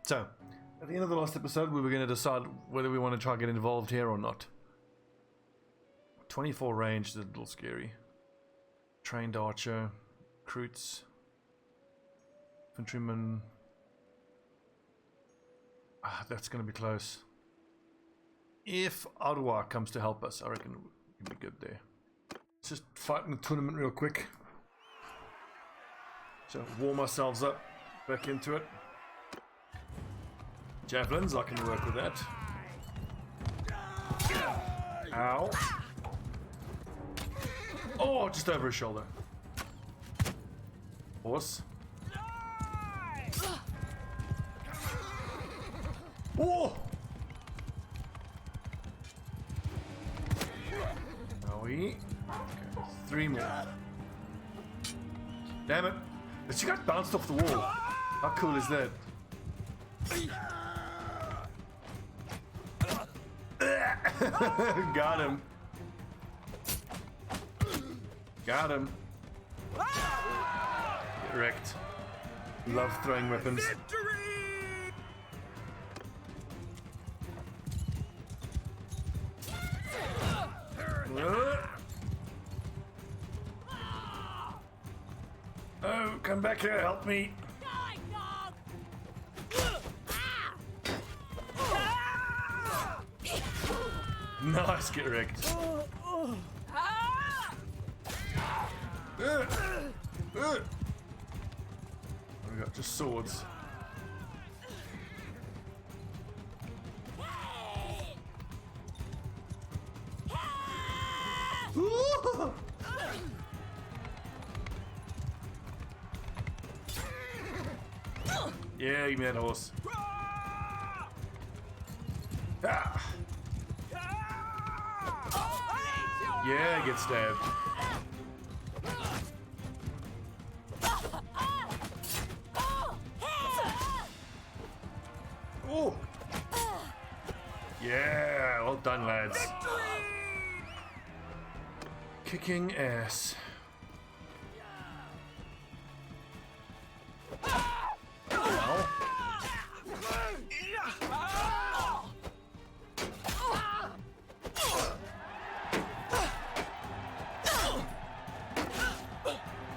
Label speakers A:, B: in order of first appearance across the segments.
A: So, at the end of the last episode, we were going to decide whether we want to try and get involved here or not. 24 range is a little scary. Trained archer, recruits, infantryman. Ah, that's going to be close. If Ottawa comes to help us, I reckon we'll be good there. Let's just fight in the tournament real quick. So warm ourselves up, back into it. Javelins, I can work with that. Ow. Oh, just over his shoulder. Horse. Oh! Okay, 3 more. Damn it. She got bounced off the wall. How cool is that? Got him. Got him. Get wrecked. Love throwing weapons. Oh, come back here, help me. Nice, get wrecked. We got just swords. Yeah, give me that horse. Ah. Yeah, get stabbed. Oh. Yeah, well done, lads. Kicking ass.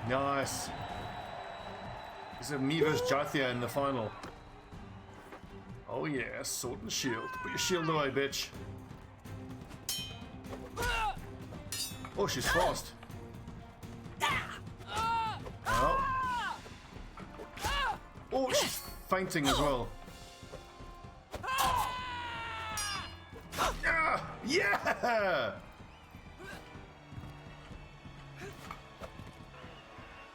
A: Nice. This is Miva's Jathia in the final. Oh yeah, sword and shield. Put your shield away, bitch. Oh, she's fast. Oh. Oh, she's fainting as well. Yeah!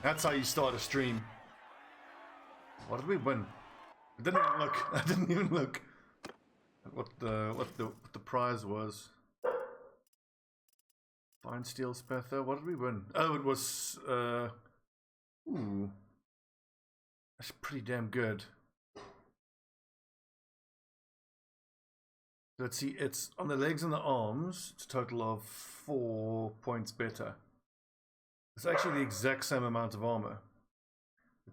A: That's how you start a stream. What did we win? I didn't even look. I didn't even look at what the prize was. Fine steel spather. What did we win? Oh, it was ooh. That's pretty damn good. Let's see, it's on the legs and the arms, it's a total of 4 points better. It's actually the exact same amount of armor.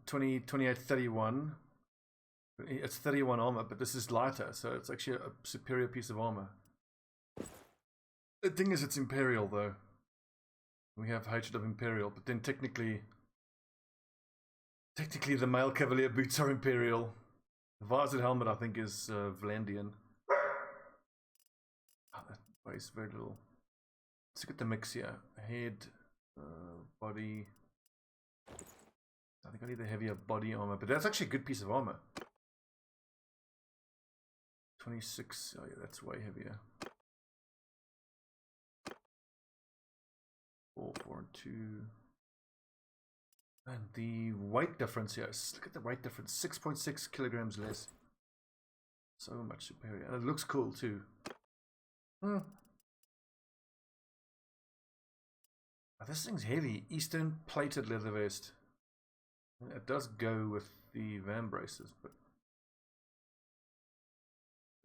A: 28, 31. It's 31 armor, but this is lighter, so it's actually a superior piece of armor. The thing is, it's Imperial though. We have hatred of Imperial, but then technically the male cavalier boots are Imperial. The visored helmet, I think, is Vlandian. Oh, that weighs very little. Let's look at the mix here. Head, body. I think I need the heavier body armor, but that's actually a good piece of armor. 26. Oh yeah, that's way heavier. 4, 4, and 2. And the weight difference here. Look at the weight difference. 6.6 kilograms less. So much superior. And it looks cool too. Oh, this thing's heavy. Eastern plated leather vest. It does go with the van braces, but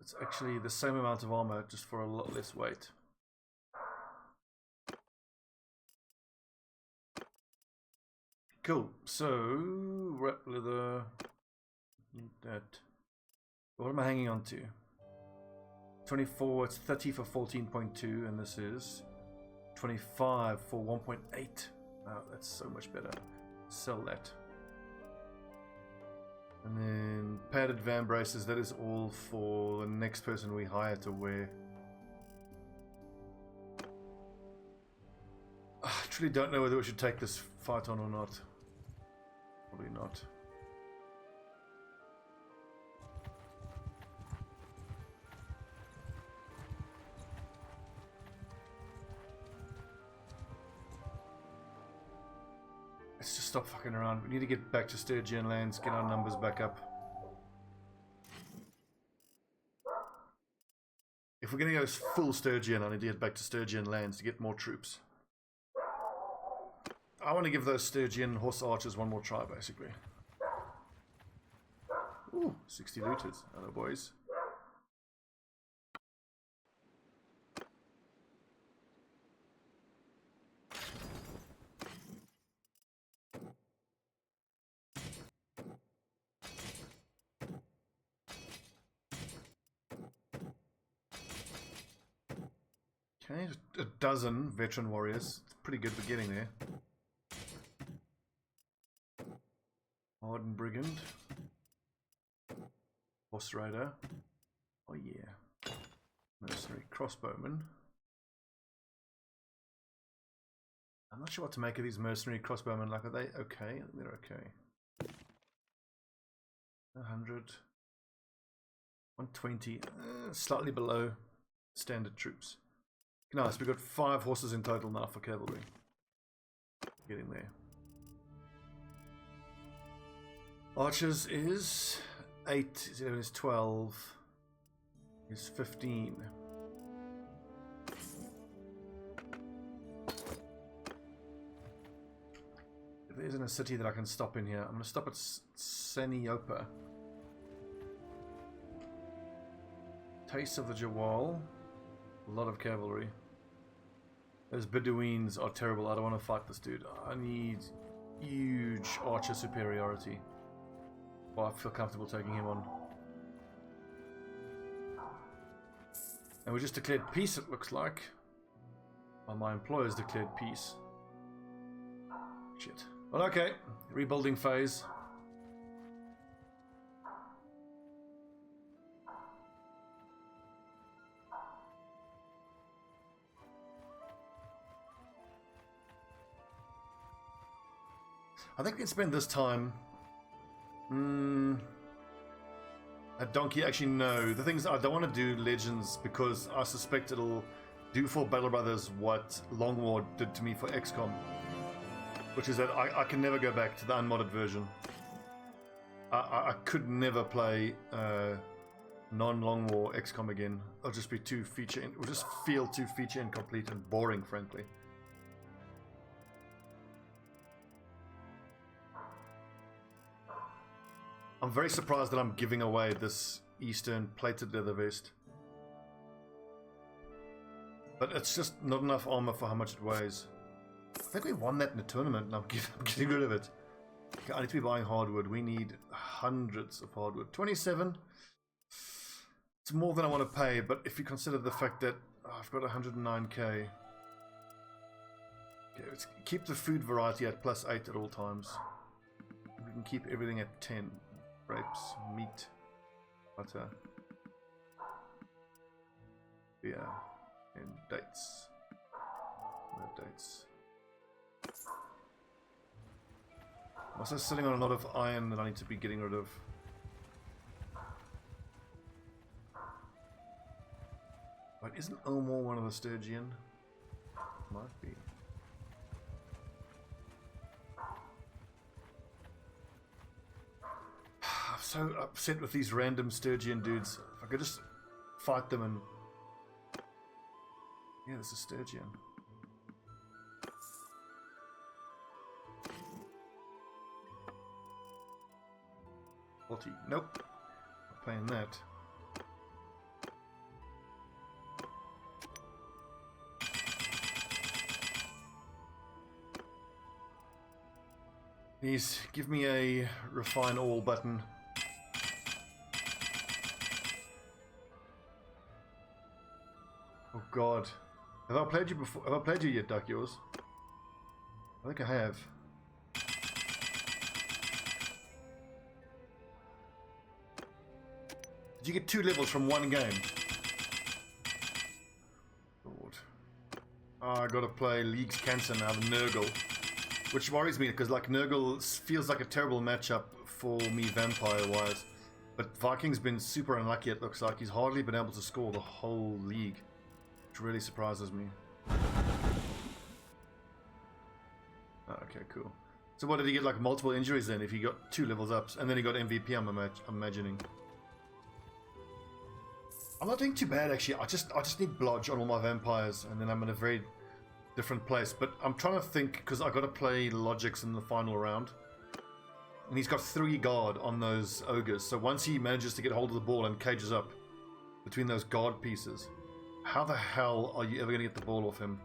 A: it's actually the same amount of armor, just for a lot less weight. Cool. So wrap leather. Need that. What am I hanging on to? 24, it's 30 for 14.2, and this is 25 for 1.8. Oh, that's so much better. Sell that. And then padded van braces, that is all for the next person we hire to wear. I truly don't know whether we should take this fight on or not. Probably not. Let's just stop fucking around. We need to get back to Sturgian lands, get our numbers back up. If we're going to go full Sturgian, I need to get back to Sturgian lands to get more troops. I want to give those Sturgian horse archers one more try, basically. Ooh, 60 looters. Hello, boys. Okay, a dozen veteran warriors. It's pretty good for getting there. Hardened Brigand. Horse Rider. Oh yeah. Mercenary Crossbowman. I'm not sure what to make of these mercenary crossbowmen. Like, are they okay? They're okay. 100. 120. Slightly below standard troops. Nice, we've got 5 horses in total now for cavalry. Getting there. Archers is 8, 11 is 12, is 15. If there isn't a city that I can stop in here, I'm going to stop at Seniopa. Taste of the Jawal. A lot of cavalry. Those Bedouins are terrible. I don't want to fight this dude. I need huge archer superiority. Well, I feel comfortable taking him on. And we just declared peace, it looks like. Well, my employers declared peace. Shit. Well, okay. Rebuilding phase. I think we can spend this time... A donkey, actually no. The thing is, I don't want to do Legends because I suspect it'll do for Battle Brothers what Long War did to me for XCOM. Which is that I can never go back to the unmodded version. I could never play non-Long War XCOM again. It'll just be too feature... It will just feel too feature incomplete and boring, frankly. I'm very surprised that I'm giving away this Eastern plated leather vest. But it's just not enough armor for how much it weighs. I think we won that in the tournament and I'm getting rid of it. Okay, I need to be buying hardwood. We need hundreds of hardwood. 27. It's more than I want to pay, but if you consider the fact that I've got 109k. Okay, let's keep the food variety at +8 at all times. We can keep everything at 10. Grapes, meat, butter, beer, and dates. No dates. I'm also sitting on a lot of iron that I need to be getting rid of. Wait, isn't Elmore one of the Sturgian? Might be. So upset with these random Sturgian dudes. If I could just fight them and... Yeah, this is Sturgian. Nope. Not playing that. Please give me a refine all button. Oh god. Have I played you before? Have I played you yet, Duck Yours? I think I have. Did you get 2 levels from one game? Lord. Oh, I gotta play League's Cancer now, the Nurgle. Which worries me, because like Nurgle feels like a terrible matchup for me vampire-wise. But Viking's been super unlucky, it looks like. He's hardly been able to score the whole league. Which really surprises me. Oh, okay, cool. So what, did he get like multiple injuries then if he got 2 levels up? And then he got MVP, I'm imagining. I'm not doing too bad actually. I just need blodge on all my vampires and then I'm in a very different place. But I'm trying to think, because I got to play Logics in the final round. And he's got 3 guard on those ogres. So once he manages to get hold of the ball and cages up between those guard pieces, how the hell are you ever going to get the ball off him?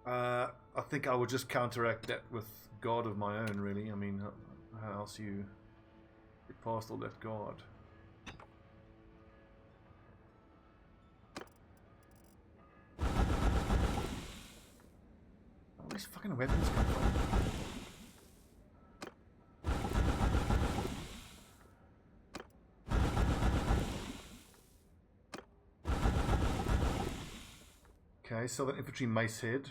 A: I think I would just counteract that with guard of my own, really. I mean, how else you get past all that guard? All these fucking weapons come from. Okay, Southern Infantry Mace Head.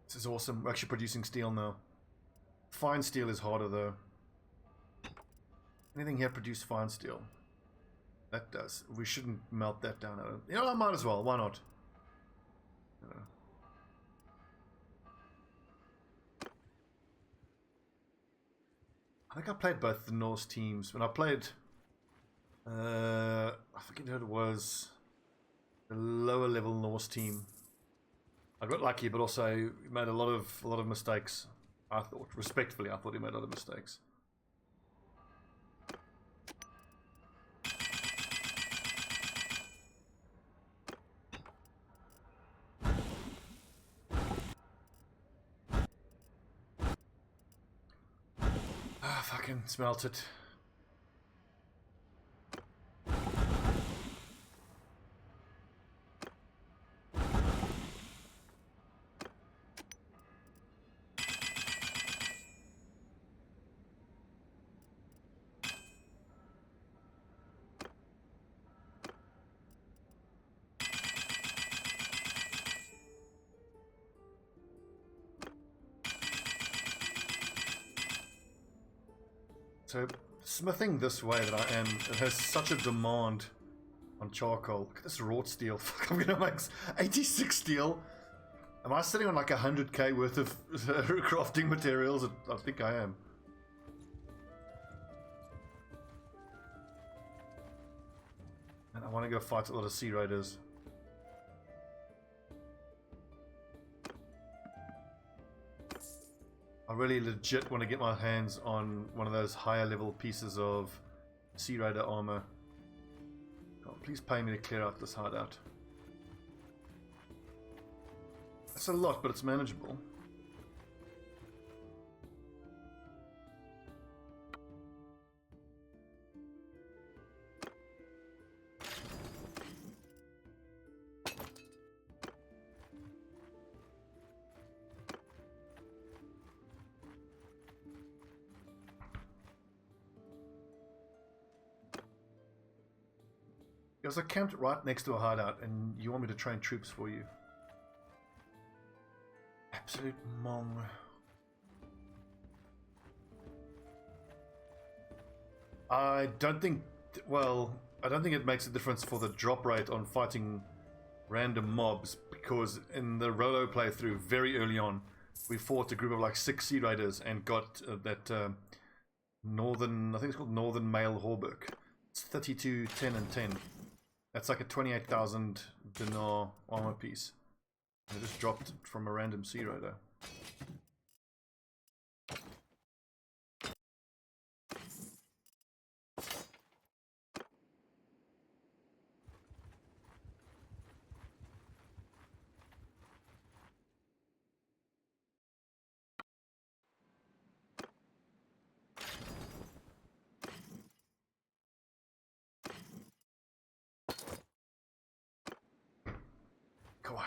A: This is awesome. We're actually producing steel now. Fine steel is harder though. Anything here produce fine steel? That does. We shouldn't melt that down. You know, I might as well. Why not? I think I played both the Norse teams. When I played, I forget who it was, the lower level Norse team. I got lucky, but also made a lot of mistakes. I thought, respectfully, I thought he made a lot of mistakes. Ah, fucking smelt it. So, smithing this way that I am, it has such a demand on charcoal. Look at this wrought steel. Fuck, I'm gonna make 86 steel. Am I sitting on like 100k worth of crafting materials? I think I am. And I want to go fight a lot of Sea Raiders. I really legit want to get my hands on one of those higher level pieces of Sea Raider armor. Oh, please pay me to clear out this hideout. That's a lot, but it's manageable. Because I camped right next to a hideout and you want me to train troops for you. Absolute mong. I don't think, well, I don't think it makes a difference for the drop rate on fighting random mobs, because in the Rolo playthrough, very early on, we fought a group of like 6 Sea Raiders and got that northern, I think it's called Northern Male Hauberk. It's 32, 10 and 10. That's like a 28,000 dinar armor piece. I just dropped it from a random Sea Raider.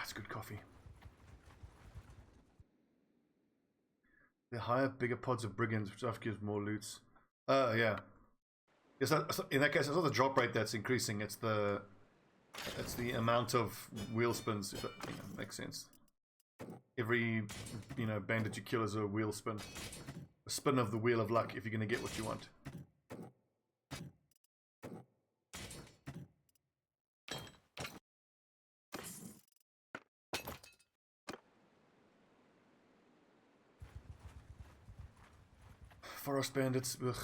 A: it's good coffee. They hire bigger pods of brigands, which often gives more loots. Yeah. Yes, in that case, it's not the drop rate that's increasing. It's the amount of wheel spins. If that makes sense. Every bandit you kill is a wheel spin. A spin of the wheel of luck if you're going to get what you want. Forest bandits, ugh.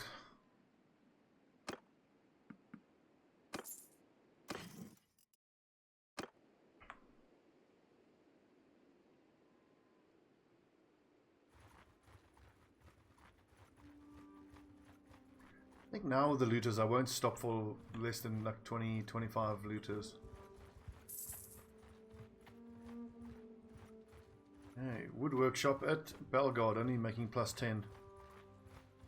A: I think now with the looters, I won't stop for less than like 20, 25 looters. Hey, wood workshop at Belgard, only making +10.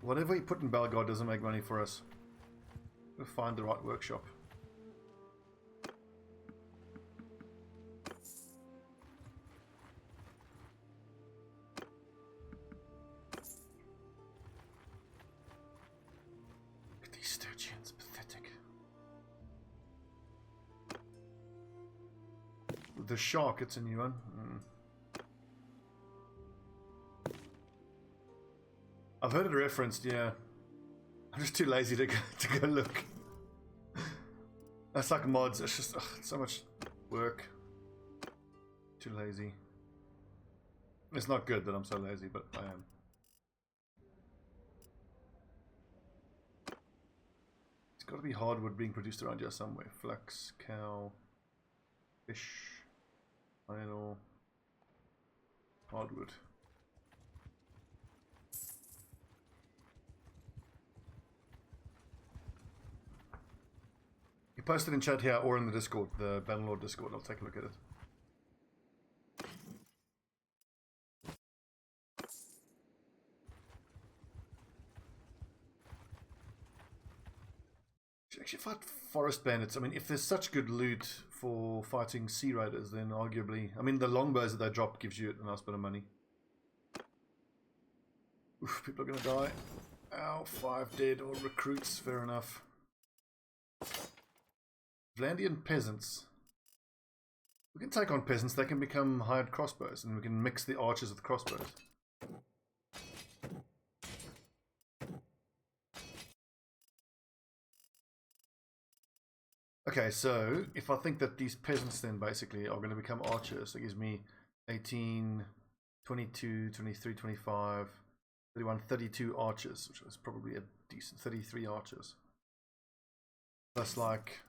A: Whatever you put in Belgard doesn't make money for us. We'll find the right workshop. Look at these Sturgians, pathetic. The shark, it's a new one. I've heard it referenced, yeah. I'm just too lazy to go look. That's like mods, it's just it's so much work. Too lazy. It's not good that I'm so lazy, but I am. It's got to be hardwood being produced around here somewhere. Flax, cow, fish, iron ore, hardwood. You post it in chat here or in the Discord, the Bannerlord Discord. I'll take a look at it. Should actually fight forest bandits. I mean, if there's such good loot for fighting sea raiders, then arguably, I mean, the longbows that they drop gives you a nice bit of money. Oof, people are gonna die. Ow, 5 dead or recruits. Fair enough. Vlandian peasants. We can take on peasants, they can become hired crossbows, and we can mix the archers with crossbows. Okay, so if I think that these peasants then basically are going to become archers, so it gives me 18, 22, 23, 25, 31, 32 archers, which is probably a decent 33 archers. Plus like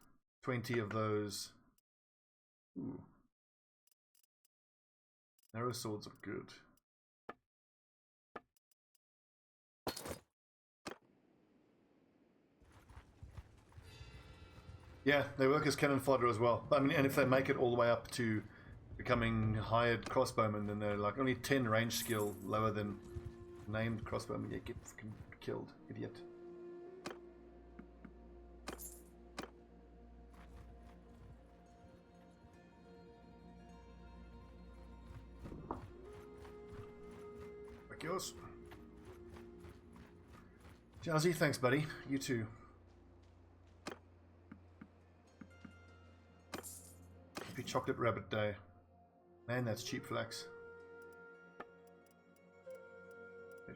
A: 20 of those. Ooh. Narrow swords are good. Yeah, they work as cannon fodder as well. I mean, and if they make it all the way up to becoming hired crossbowmen, then they're like only 10 range skill lower than named crossbowmen. You get fucking killed, idiot. Yours. Jazzy, thanks buddy. You too. Happy chocolate rabbit day. Man, that's cheap flax.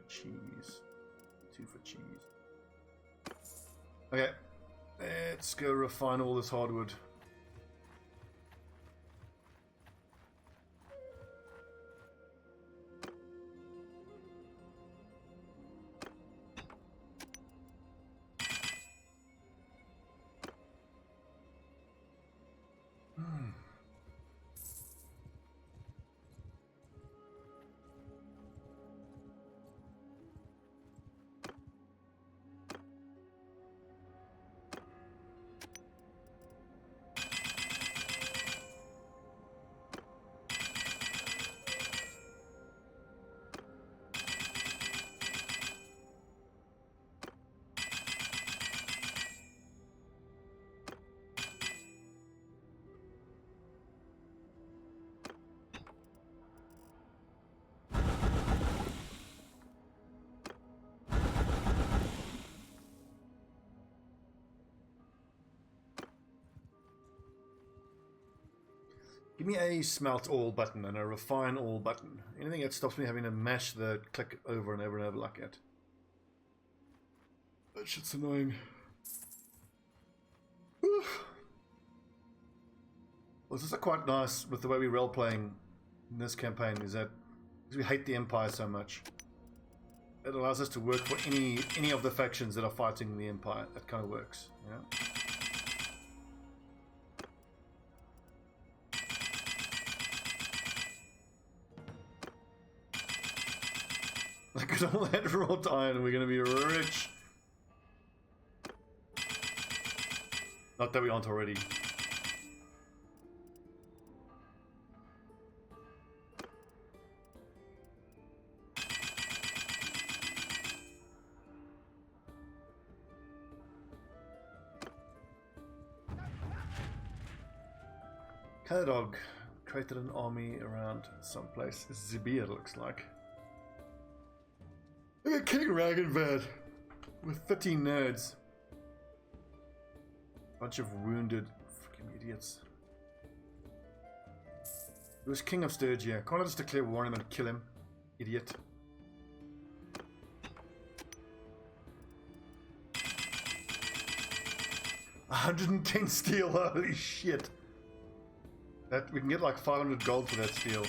A: Cheese. 2 for cheese. Okay. Let's go refine all this hardwood. Give me a smelt all button and a refine all button. Anything that stops me having to mash the click over and over and over like that. That shit's annoying. Well, this is quite nice with the way we role playing in this campaign, is that because we hate the Empire so much, it allows us to work for any of the factions that are fighting the Empire. That kind of works, yeah. Look at all that wrought iron, we're going to be rich. Not that we aren't already. Dog created an army around someplace. Zibir looks like. Look at King Ragenvad with 13 nerds. Bunch of wounded freaking idiots. He was king of Sturgia. Can't I just declare war on him and kill him? Idiot. $110 steel, holy shit. That we can get like 500 gold for that steel.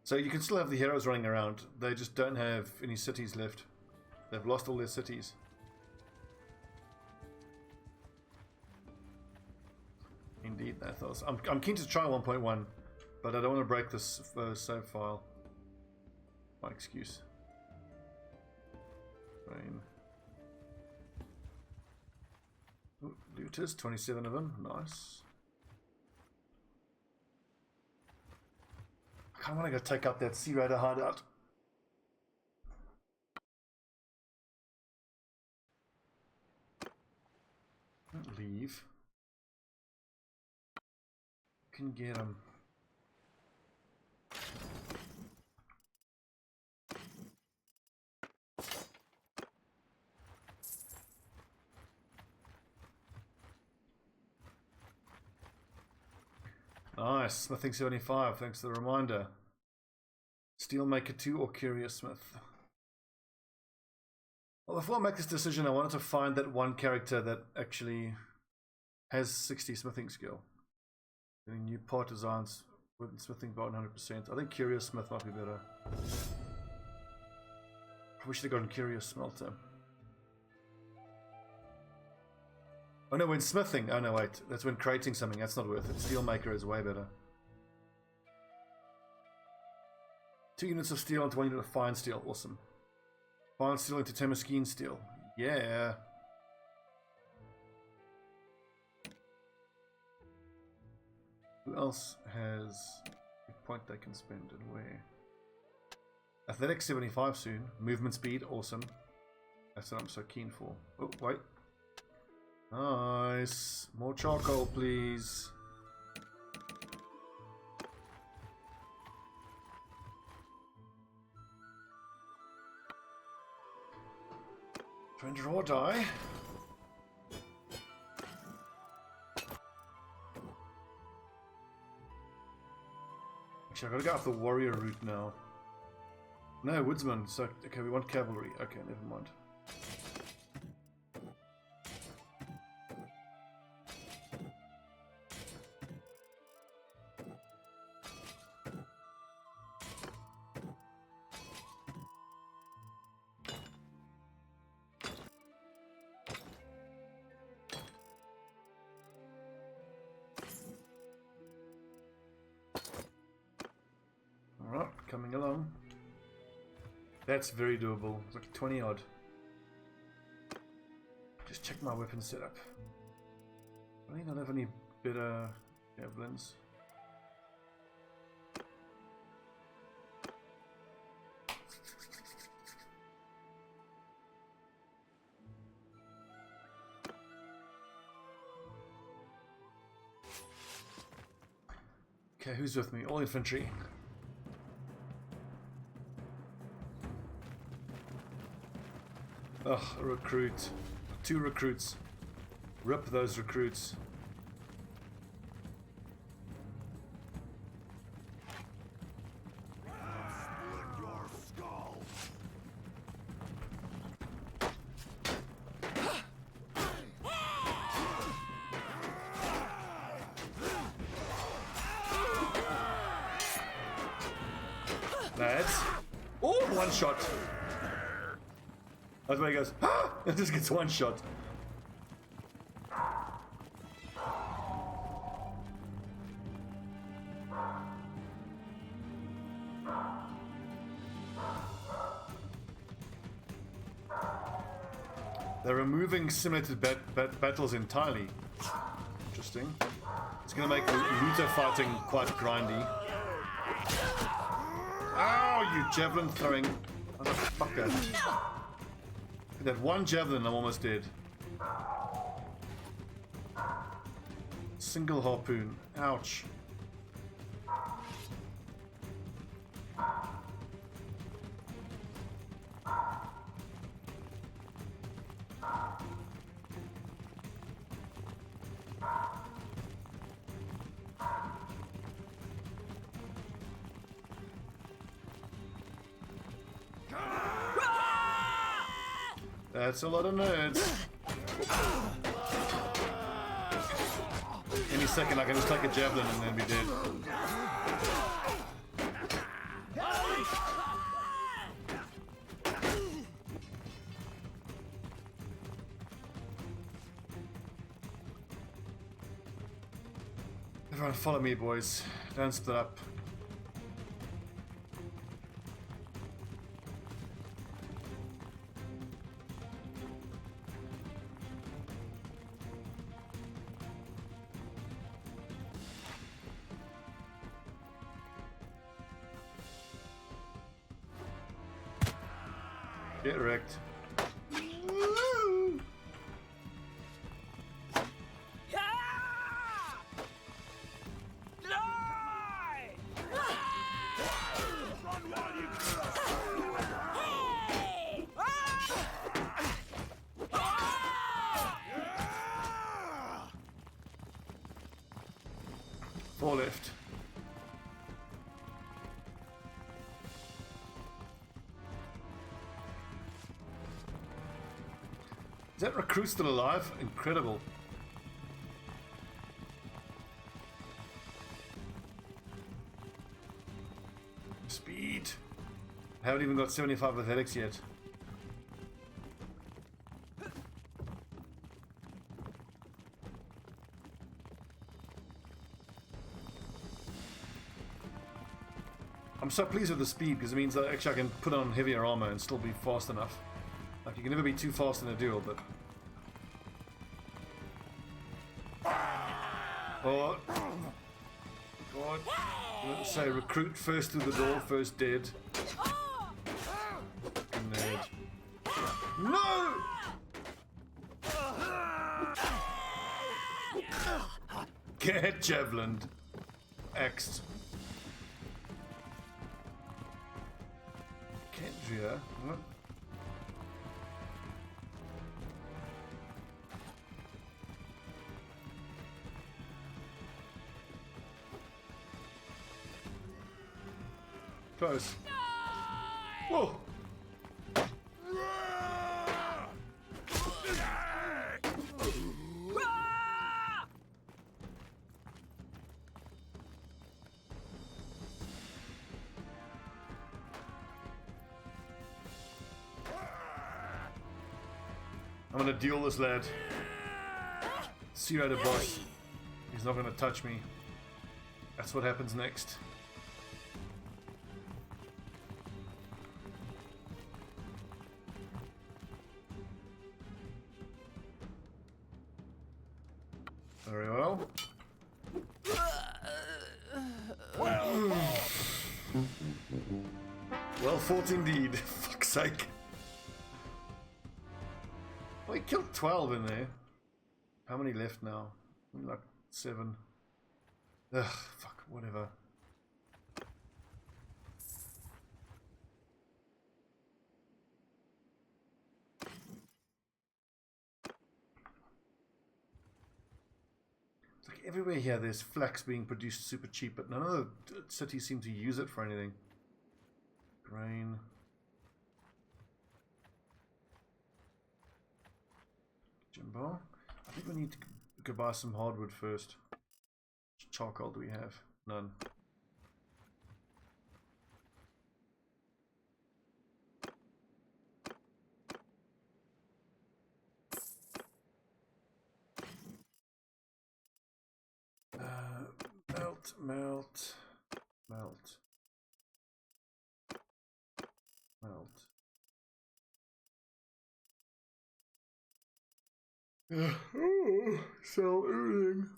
A: So you can still have the heroes running around. They just don't have any cities left. They've lost all their cities. Indeed, Athos. I'm keen to try 1.1, but I don't want to break this save file. My excuse. Rain. Ooh, looters, 27 of them. Nice. I kind of want to go take up that Sea Raider hideout. Leave. Can get him. Nice, smithing 75, thanks for the reminder. Steelmaker 2 or Curious Smith? Well, before I make this decision, I wanted to find that one character that actually has 60 smithing skill. Getting new part designs with smithing about 100%. I think Curious Smith might be better. We should have gotten Curious Smelter. Oh no, when smithing. Oh no, wait. That's when creating something. That's not worth it. Steelmaker is way better. 2 units of steel into 1 unit of fine steel. Awesome. Fine steel into Temeskin steel. Yeah. Who else has a point they can spend and where? Athletics 75 soon. Movement speed, awesome. That's what I'm so keen for. Oh, wait. Nice. More charcoal, please. Trying to draw die. Actually, I've got to go up the warrior route now. No, woodsman. So, okay, we want cavalry. Okay, never mind. Coming along. That's very doable. It's like 20 odd. Just check my weapon setup. I think I don't have any better javelins. Okay, who's with me? All infantry. Ugh, a recruit. 2 recruits. Rip those recruits. Lads. Oh, 1 shot. That's where he goes, ah! It just gets 1 shot. They're removing simulated battles entirely. Interesting. It's going to make looter fighting quite grindy. Ow, you javelin throwing motherfucker. That 1 javelin, I'm almost dead. Single harpoon. Ouch. That's a lot of nerds. Any second I can just take a javelin and then be dead. Everyone follow me, boys. Don't split up. Get wrecked. Woo! Four left. Is that recruit still alive? Incredible. Speed. I haven't even got 75 athletics yet. I'm so pleased with the speed because it means that actually I can put on heavier armor and still be fast enough. Like, you can never be too fast in a duel, but... Oh. God. Let's say recruit first through the door, first dead. Nerd. No! Get javelined. Axed. Kendria. What? Close. Whoa! I'm gonna duel this lad. Zero to boss. He's not gonna touch me. That's what happens next. Very well. Well fought indeed. Fuck's sake. Well, he killed 12 in there. How many left now? Like 7. Ugh, fuck. whatever. It's like everywhere here there's flax being produced super cheap, but none of the cities seem to use it for anything. Grain. Jimbo. I think we need to go buy some hardwood first. Charcoal do we have? None. Melt. Sell everything.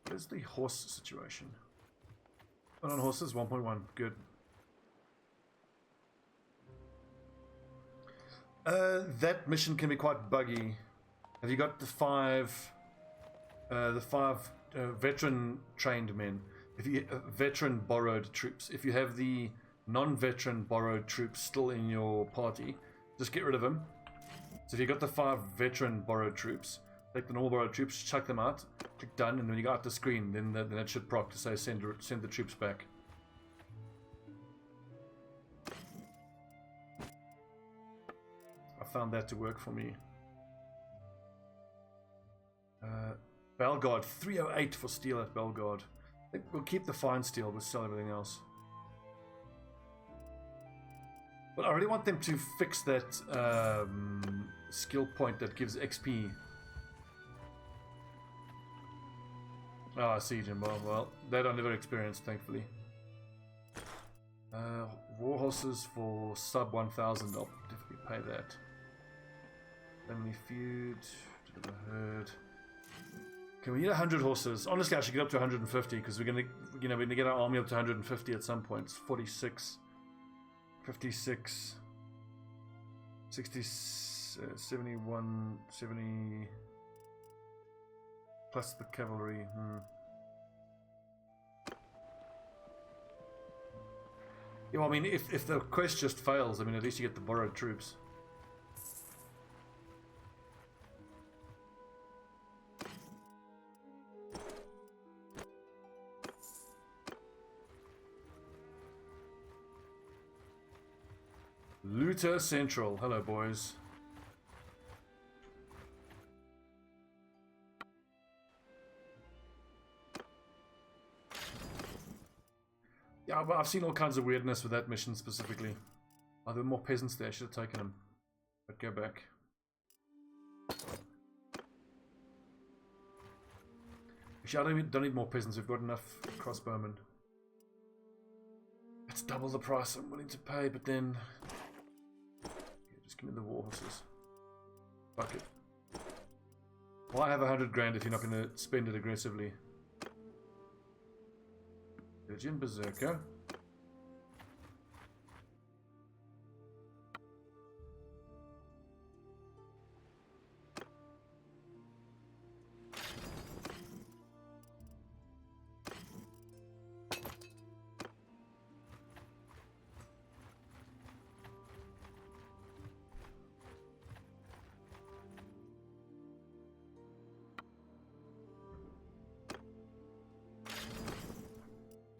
A: Where's the horse situation? But on horses, 1.1. Good. That mission can be quite buggy. Have you got the five veteran trained men? If you veteran borrowed troops. If you have the non-veteran borrowed troops still in your party, just get rid of them. So if you got the 5 veteran borrowed troops, take the normal borrowed troops, chuck them out, click done, and when you go out the screen, then it should proc to say send the troops back. I found that to work for me. Bellegarde, 308 for steel at Bellegarde. We'll keep the fine steel, we'll sell everything else. But I really want them to fix that skill point that gives XP. Oh, I see, Jimbo. Well, that I never experienced, thankfully. War horses for sub 1,000. I'll definitely pay that. Family feud. To the herd. Okay, we need 100 horses. Honestly, I should get up to 150 because we're gonna, we're gonna get our army up to 150 at some point. It's 46, 56, 60, 71, 70. Plus the cavalry. Yeah, well, I mean, if the quest just fails, I mean, at least you get the borrowed troops. Looter Central. Hello, boys. Yeah, I've seen all kinds of weirdness with that mission specifically. Are there more peasants there? I should have taken them. But go back. Actually, I don't need more peasants. We've got enough crossbowmen. It's double the price I'm willing to pay, but then... yeah, just give me the war horses. Fuck it. Why have 100 grand if you're not going to spend it aggressively? Virgin Berserker.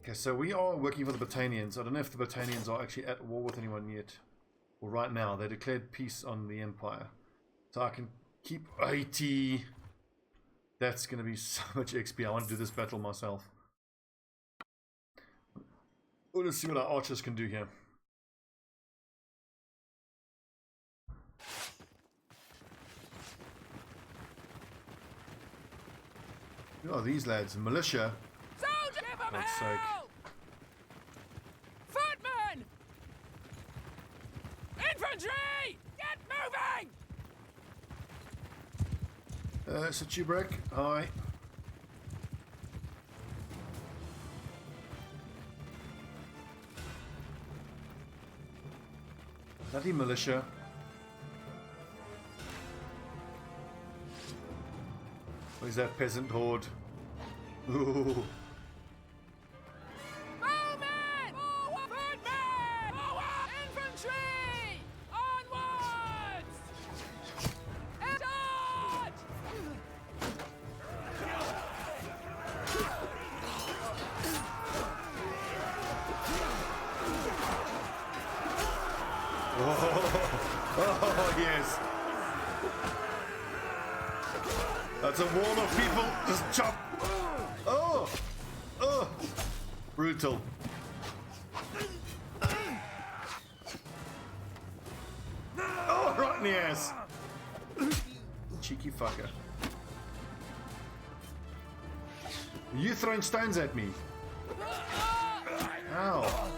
A: Okay, so we are working for the Botanians. I don't know if the Botanians are actually at war with anyone yet. Well, right now, they declared peace on the Empire. So I can keep 80. That's going to be so much XP. I want to do this battle myself. Well, let's see what our archers can do here. Who are these lads? Militia? For God's sake.
B: Footman! Infantry! Get moving!
A: Sitchubrek, hi. Bloody militia. Where's that peasant horde? Ooh.
B: Bowmen! Forward! Men! Forward! Infantry! Onwards! Charge!
A: Oh, yes. That's a wall of people. Just chop. Oh. Oh. Brutal. Oh, right in the ass. Cheeky fucker. Are you throwing stones at me? Ow.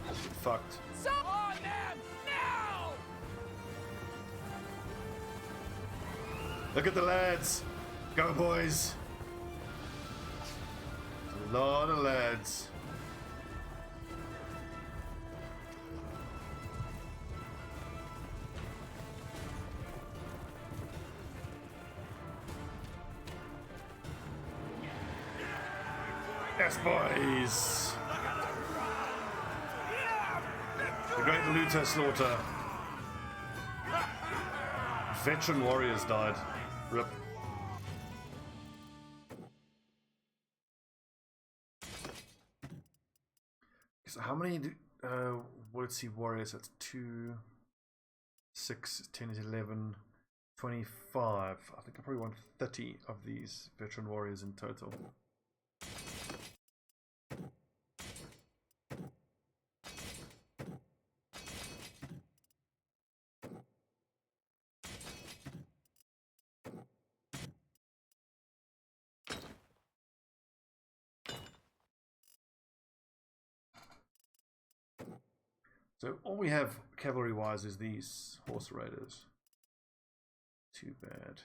A: Get fucked.
B: On them now!
A: Look at the lads. Go, boys. A lot of lads. Yes, boys. The great Luther slaughter. Veteran warriors died. Rip. So how many do, let's see, warriors, that's 2, 6, 10 is 11, 25. I think I probably want 30 of these veteran warriors in total. So all we have cavalry-wise is these horse raiders. Too bad.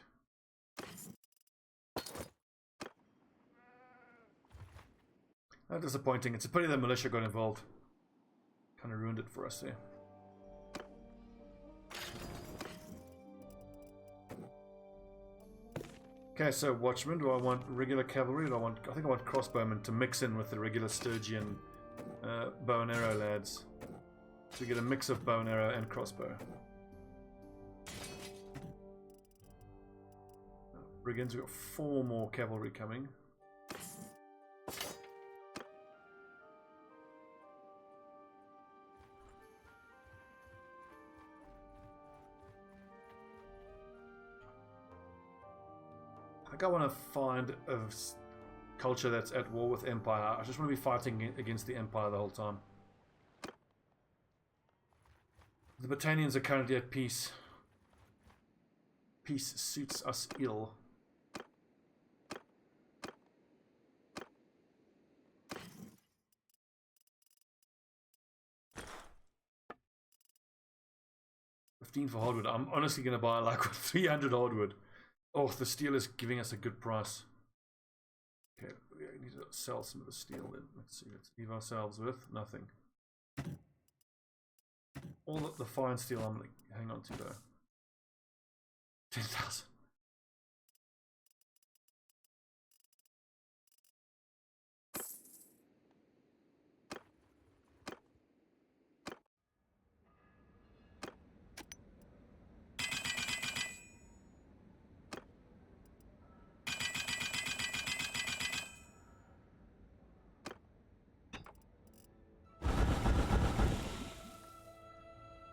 A: How disappointing. It's a pity the militia got involved. Kind of ruined it for us there. Okay, so watchmen. Do I want regular cavalry? Or I think I want crossbowmen to mix in with the regular Sturgian bow and arrow lads. So we get a mix of bow and arrow and crossbow. Brigands, we've got 4 more cavalry coming. I think I want to find a culture that's at war with Empire. I just want to be fighting against the Empire the whole time. The Britannians are currently at peace. Peace suits us ill. $15 for hardwood. I'm honestly going to buy like 300 hardwood. Oh, the steel is giving us a good price. Okay, we need to sell some of the steel then. Let's see, let's leave ourselves with nothing. All the fine steel I'm going to hang on to though. 10,000.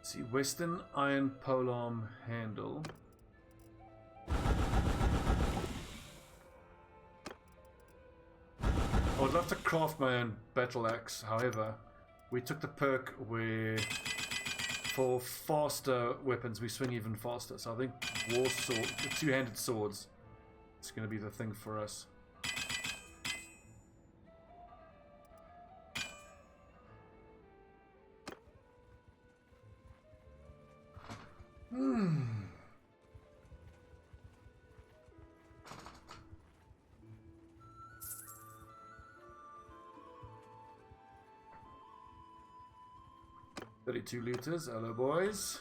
A: See, Western iron polearm handle. I would love to craft my own battle axe. However, we took the perk where for faster weapons we swing even faster. So I think war sword, two-handed swords, is going to be the thing for us. 32 liters. Hello, boys.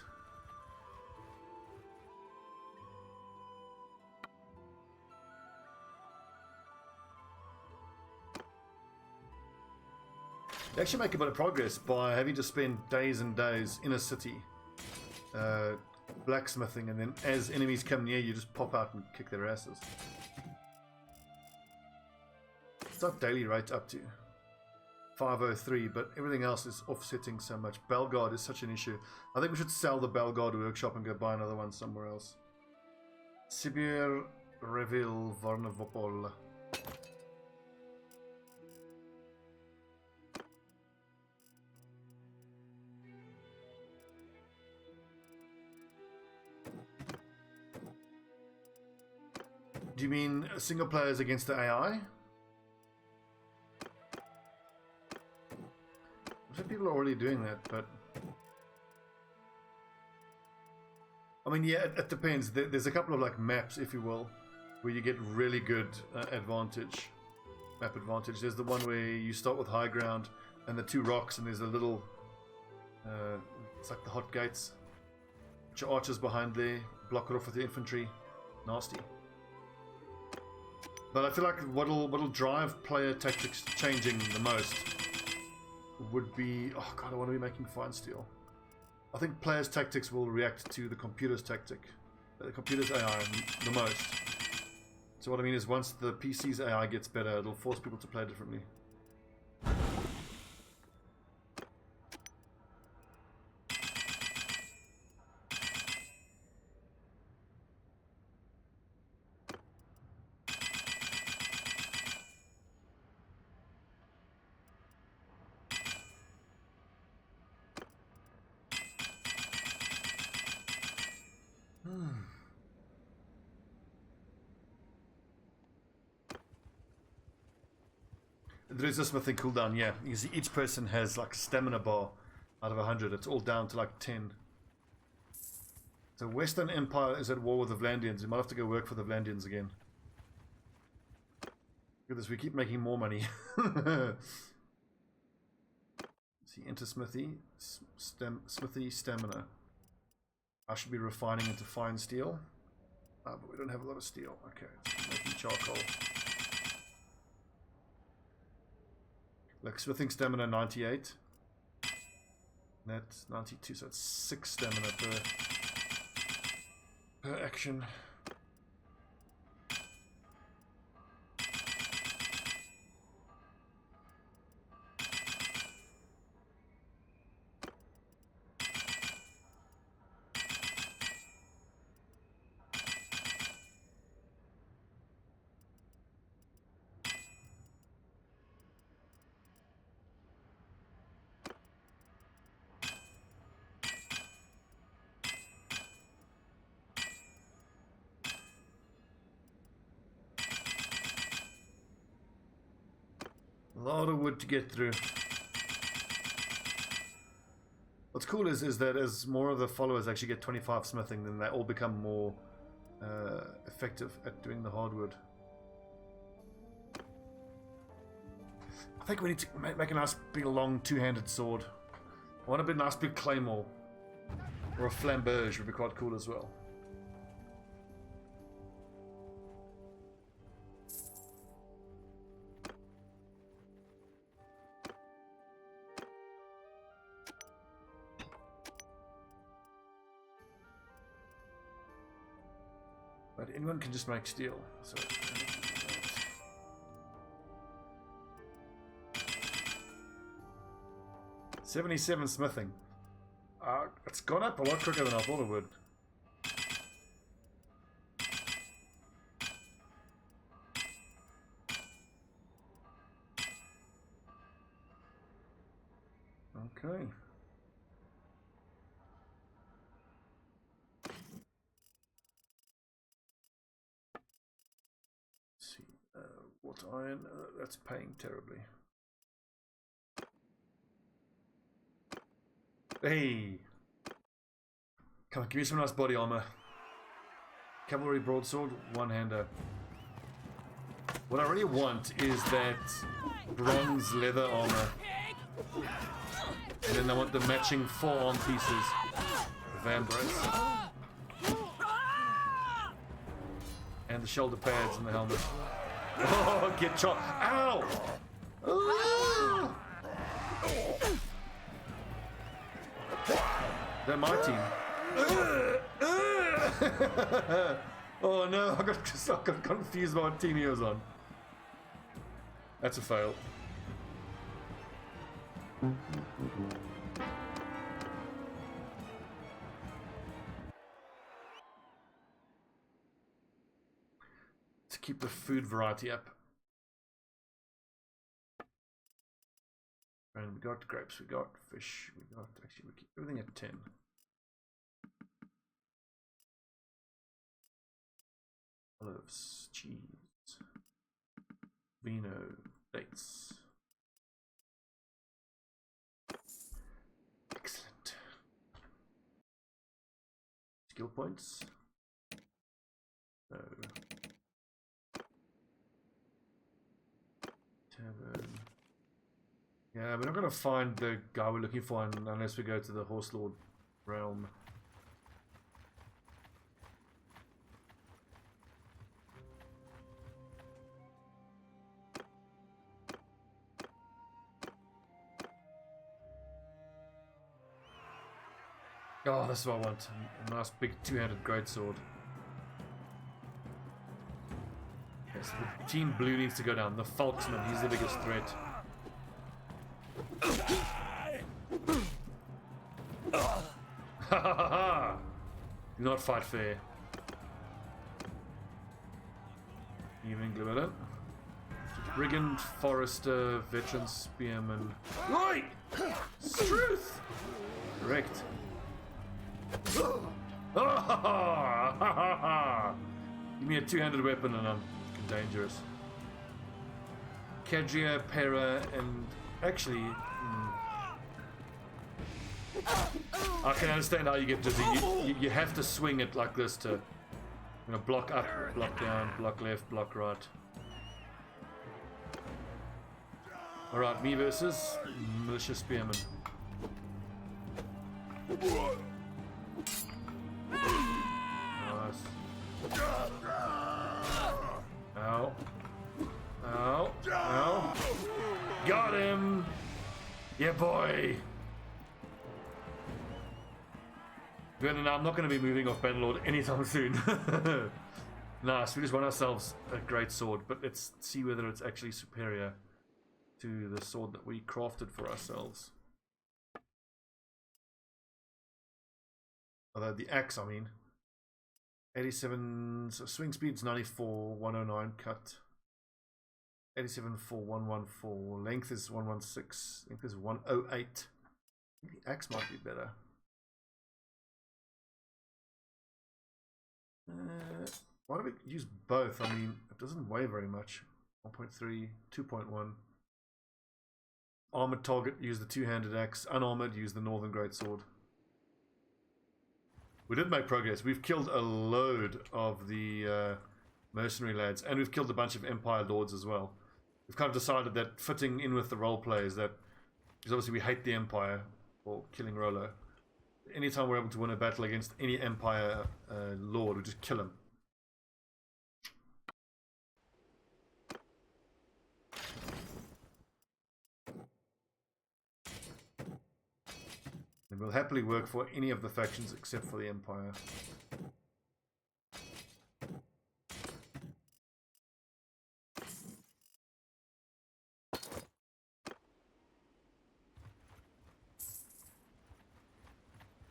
A: They actually make a bit of progress by having to spend days and days in a city blacksmithing, and then as enemies come near you just pop out and kick their asses. It's not daily rate up to 503, but everything else is offsetting so much. Belgard is such an issue. I think we should sell the Belgard workshop and go buy another one somewhere else. Sibir Revil Varnavopol. Do you mean single players against the AI? I'm sure people are already doing that, but I mean, yeah, it depends. There's a couple of like maps, if you will, where you get really good map advantage. There's the one where you start with high ground and the two rocks, and there's a little, it's like the hot gates. Put your archers behind there, block it off with the infantry. Nasty. But I feel like what'll drive player tactics changing the most would be, oh god, I want to be making fine steel. I think players' tactics will react to the computer's tactic, the computer's AI the most. So what I mean is, once the PC's AI gets better, it'll force people to play differently. There is a smithing cooldown, yeah. You see, each person has like a stamina bar out of 100. It's all down to like 10. So Western Empire is at war with the Vlandians. You might have to go work for the Vlandians again. Look at this, we keep making more money. See, enter smithy, smithy stamina. I should be refining into fine steel. But we don't have a lot of steel. Okay, let's keep making charcoal. Like smithing stamina 98. That's 92, so it's 6 stamina per action. A lot of wood to get through. What's cool is that as more of the followers actually get 25 smithing, then they all become more effective at doing the hardwood. I think we need to make a nice big long two-handed sword. I want a bit nice big claymore. Or a flamberge would be quite cool as well. But anyone can just make steel. So 77 smithing. It's gone up a lot quicker than I thought it would. Okay. What iron? That's paying terribly. Hey! Come on, give me some nice body armor. Cavalry broadsword, one-hander. What I really want is that bronze leather armor. And then I want the matching forearm pieces. The vambrace. And the shoulder pads and the helmet. Oh, get shot. Ow! Ah! They're my team. Oh no, I got confused by what team he was on. That's a fail. To keep the food variety up. And we got grapes, we got fish, we got, actually we keep everything at 10. Olives, cheese, vino, dates. Excellent. Skill points. No. Tavern. Yeah, we're not going to find the guy we're looking for unless we go to the Horse Lord realm. Oh, that's what I want. A nice big two-handed greatsword. Okay, so the team blue needs to go down. The Falksman, he's the biggest threat. Ha ha ha! Do not fight fair. Evening Glibberlin. Brigand, Forester, Veteran, Spearman. Right! Truth! Correct. Give me a two-handed weapon and I'm dangerous. Cadria, Pera, and actually, I can understand how you get dizzy. You have to swing it like this to block up, block down, block left, block right. Alright, me versus Militia Spearman. Nice. Ow. Ow. Ow. Got him! Yeah, boy! Good, and I'm not going to be moving off Bannerlord anytime soon. Nice, we just won ourselves a great sword, but let's see whether it's actually superior to the sword that we crafted for ourselves. Although the axe, I mean. 87, so swing speed's 94, 109 cut. 87 for 114, length is 116, length is 108. The axe might be better. Why do we use both? I mean, it doesn't weigh very much. 1.3, 2.1. Armored target, use the two-handed axe. Unarmored, use the Northern Greatsword. We did make progress. We've killed a load of the mercenary lads, and we've killed a bunch of Empire Lords as well. We've kind of decided that fitting in with the role play is that, because obviously we hate the Empire for killing Rolo. Anytime we're able to win a battle against any Empire Lord, we just kill him. And we'll happily work for any of the factions except for the Empire.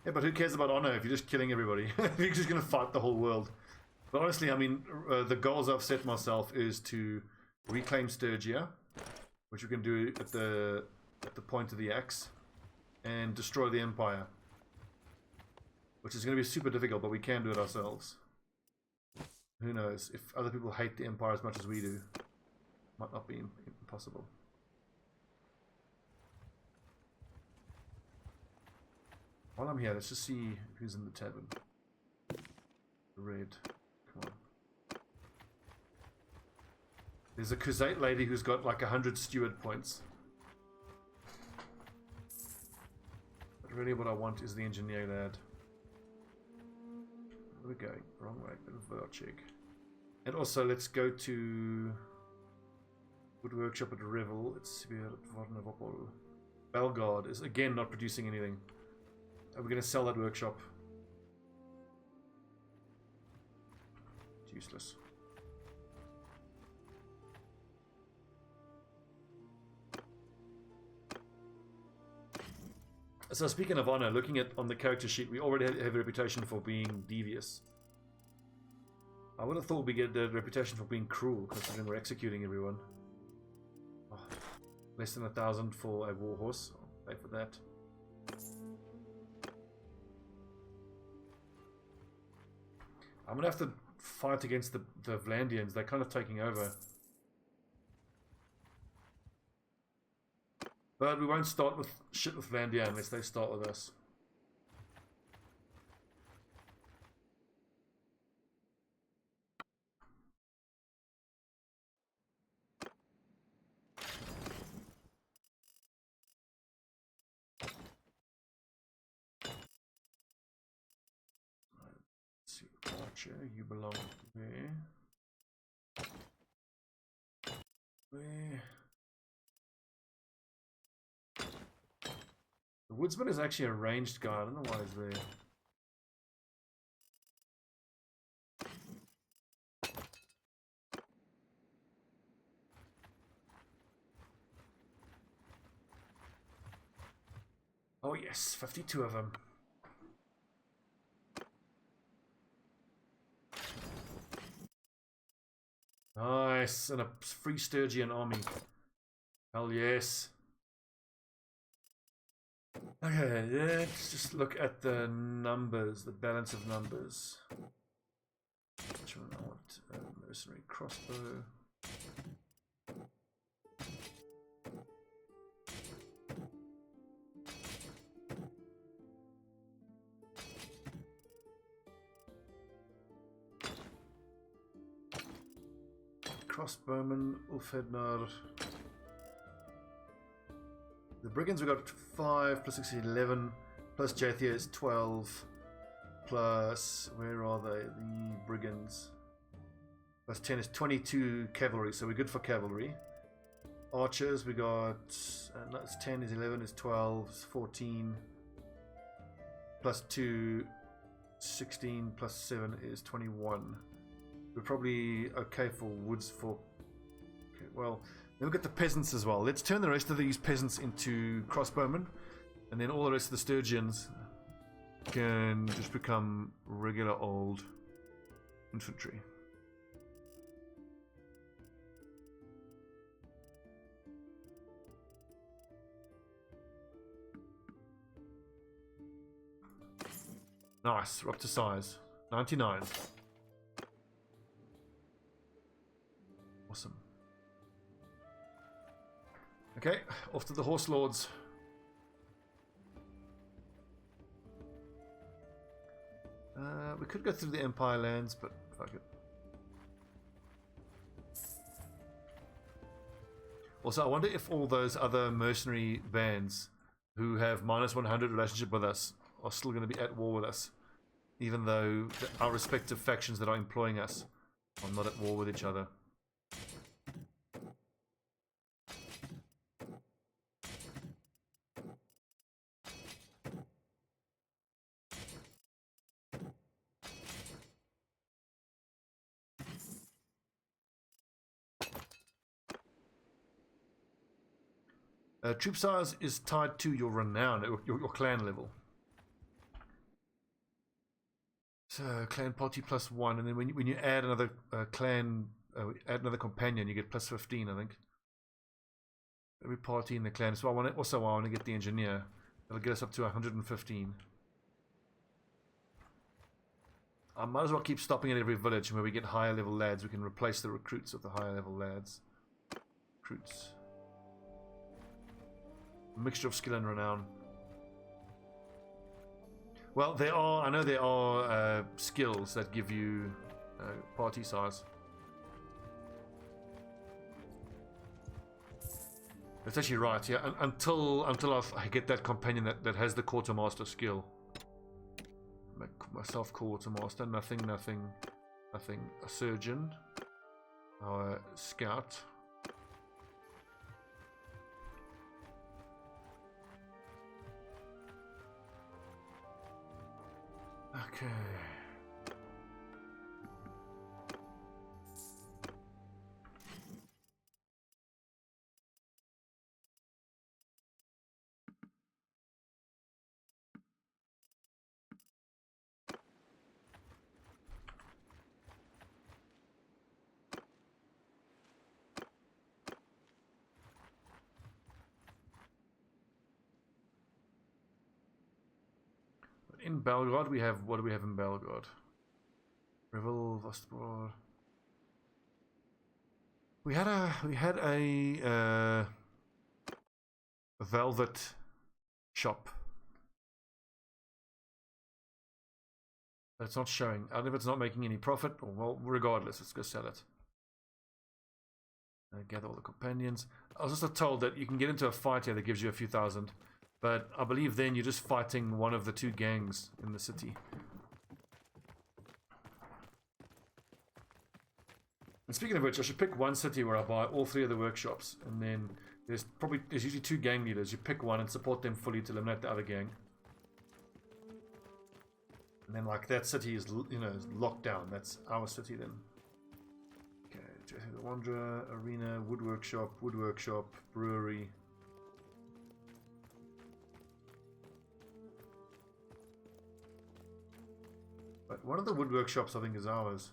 A: Yeah, but who cares about honor if you're just killing everybody? You're just going to fight the whole world. But honestly, I mean, the goals I've set myself is to reclaim Sturgia, which we can do at the point of the axe, and destroy the Empire, which is going to be super difficult, but we can do it ourselves. Who knows? If other people hate the Empire as much as we do, might not be impossible. While I'm here, let's just see who's in the tavern. Red. Come on. There's a Crusade lady who's got like 100 steward points. Really what I want is the engineer lad. Where are we going? Wrong way, bit of a check. And also let's go to Wood Workshop at Revel. It's Belgard is again not producing anything. Are we going to sell that workshop? It's useless. So speaking of honor, looking at on the character sheet, we already have a reputation for being devious. I would have thought we get the reputation for being cruel, considering we're executing everyone. Oh, less than 1,000 for a warhorse. I'll pay for that. I'm gonna have to fight against the Vlandians. They're kind of taking over. But we won't start with shit with Vlandia unless they start with us. Let's see, Archer, you belong there. Where? The Woodsman is actually a ranged guy. I don't know why he's there. Oh yes, 52 of them. Nice, and a free Sturgian army. Hell yes. Okay, let's just look at the numbers, the balance of numbers. Which one I want? Mercenary crossbow. Crossbowman, Ulfhednar. The Brigands we got 5 plus 6 is 11 plus Jathia is 12 plus where are they? The Brigands plus 10 is 22 cavalry, so we're good for cavalry. Archers we got that's 10 is 11 is 12 is 14 plus 2 16 plus 7 is 21. We're probably okay for woods for okay, well. Then we've got the peasants as well. Let's turn the rest of these peasants into crossbowmen, and then all the rest of the Sturgians can just become regular old infantry. Nice, we're up to size. 99. Awesome. Okay, off to the Horse Lords. We could go through the Empire lands, but fuck it. Also, I wonder if all those other mercenary bands who have -100 relationship with us are still going to be at war with us, even though our respective factions that are employing us are not at war with each other. Troop size is tied to your renown, your clan level. So clan party +1, and then when you add another clan, add another companion, you get +15, I think. Every party in the clan. So I want to get the engineer. That'll get us up to 115. I might as well keep stopping at every village, and where we get higher level lads, we can replace the recruits with the higher level lads. Recruits. A mixture of skill and renown. Well, I know there are skills that give you party size. That's actually right, yeah. Until I get that companion that has the quartermaster skill. Make myself quartermaster. Nothing. A surgeon. A scout. Okay. In Belgrade, we have, what do we have in Belgrade? Revel, Vostbor. We had a velvet shop. But it's not showing. I don't know if it's not making any profit, or well, regardless, let's go sell it. Gather all the companions. I was also told that you can get into a fight here that gives you a few thousand. But I believe then you're just fighting one of the two gangs in the city. And speaking of which, I should pick one city where I buy all 3 of the workshops. And then there's usually 2 gang leaders. You pick one and support them fully to eliminate the other gang. And then like that city is, is locked down. That's our city then. Okay, the Wanderer, Arena, Wood Workshop, Brewery. But one of the wood workshops, I think, is ours.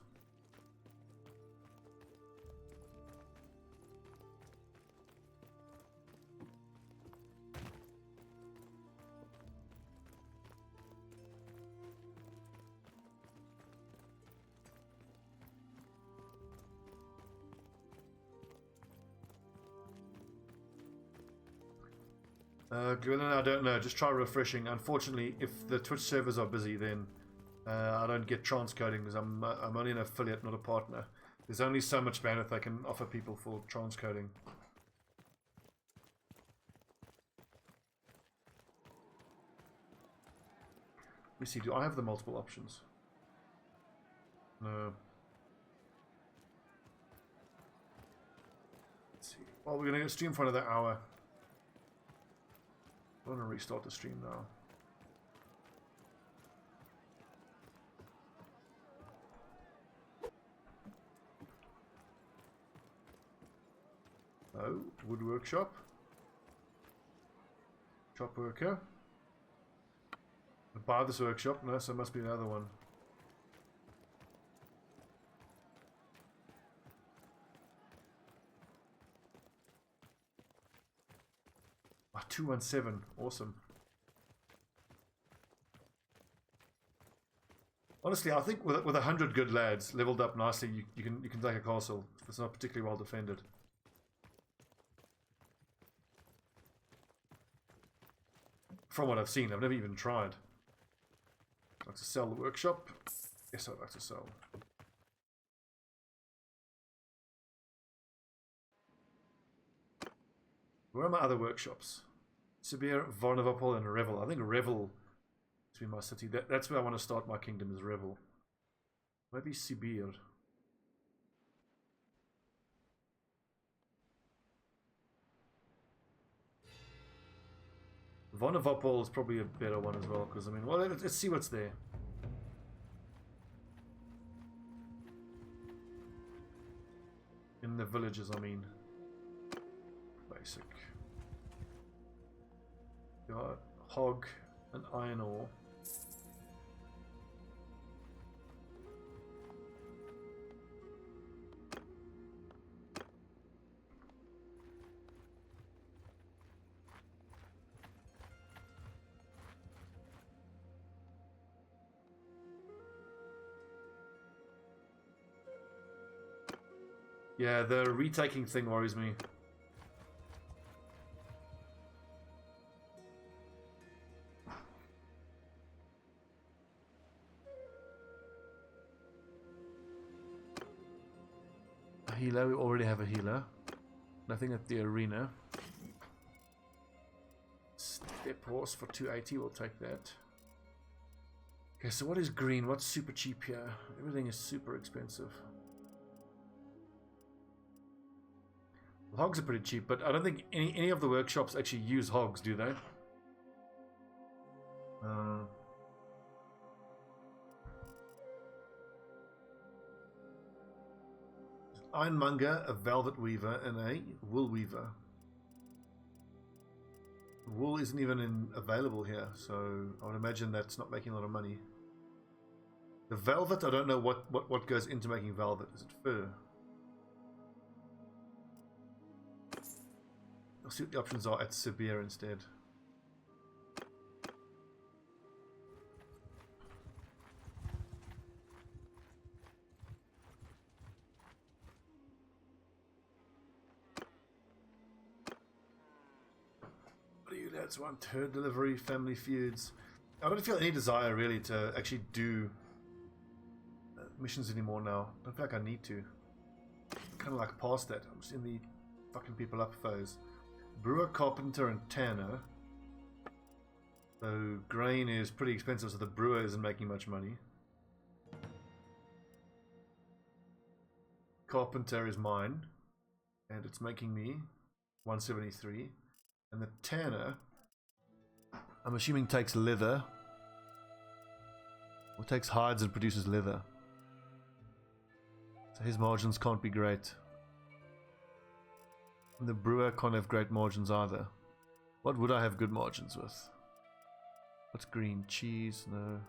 A: Gwendolyn, I don't know. Just try refreshing. Unfortunately, if the Twitch servers are busy, then I don't get transcoding because I'm only an affiliate, not a partner. There's only so much bandwidth I can offer people for transcoding. Let me see. Do I have the multiple options? No. Let's see. Well, we're going to stream for another hour. I'm going to restart the stream now. Oh, wood workshop. Shop worker. Buy this workshop. No, so it must be another one. Ah, 217. Awesome. Honestly, I think with 100 good lads leveled up nicely, you can take a castle if it's not particularly well defended. From what I've seen, I've never even tried. I'd like to sell the workshop. Yes, I'd like to sell. Where are my other workshops? Sibir, Varnavapol, and Revel. I think Revel is my city. That's where I want to start my kingdom, is Revel. Maybe Sibir. Varnavapol is probably a better one as well, because I mean, well, let's see what's there. In the villages, I mean. Basic. Got hog and iron ore. Yeah, the retaking thing worries me. A healer, we already have a healer. Nothing at the arena. Step horse for 280, we'll take that. Okay, so what is green? What's super cheap here? Everything is super expensive. The hogs are pretty cheap, but I don't think any of the workshops actually use hogs, do they? Ironmonger, a velvet weaver, and a wool weaver. Wool isn't even available here, so I would imagine that's not making a lot of money. The velvet, I don't know what goes into making velvet. Is it fur? I'll see what the options are at Sibir instead. What do you lads want? Herd delivery, family feuds. I don't feel any desire really to actually do missions anymore now. I don't feel like I need to. I'm kind of like past that. I'm just in the fucking people up phase. Brewer, carpenter, and tanner. So grain is pretty expensive, so the brewer isn't making much money. Carpenter is mine, and it's making me 173. And the tanner, I'm assuming, takes leather, or takes hides and produces leather. So his margins can't be great. And the brewer can't have great margins either. What would I have good margins with? What's green? Cheese? No.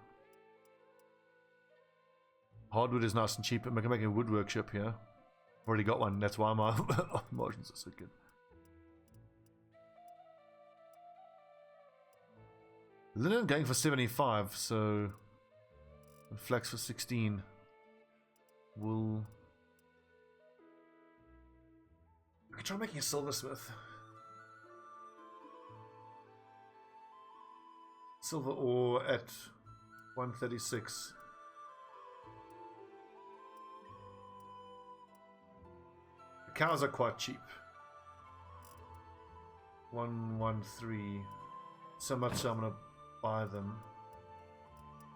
A: Hardwood is nice and cheap. I can make a wood workshop here. I've already got one. That's why my margins are so good. Linen going for 75, so... And flax for 16. Wool... I could try making a silversmith. Silver ore at 136. The cows are quite cheap. 113. So much so I'm gonna buy them.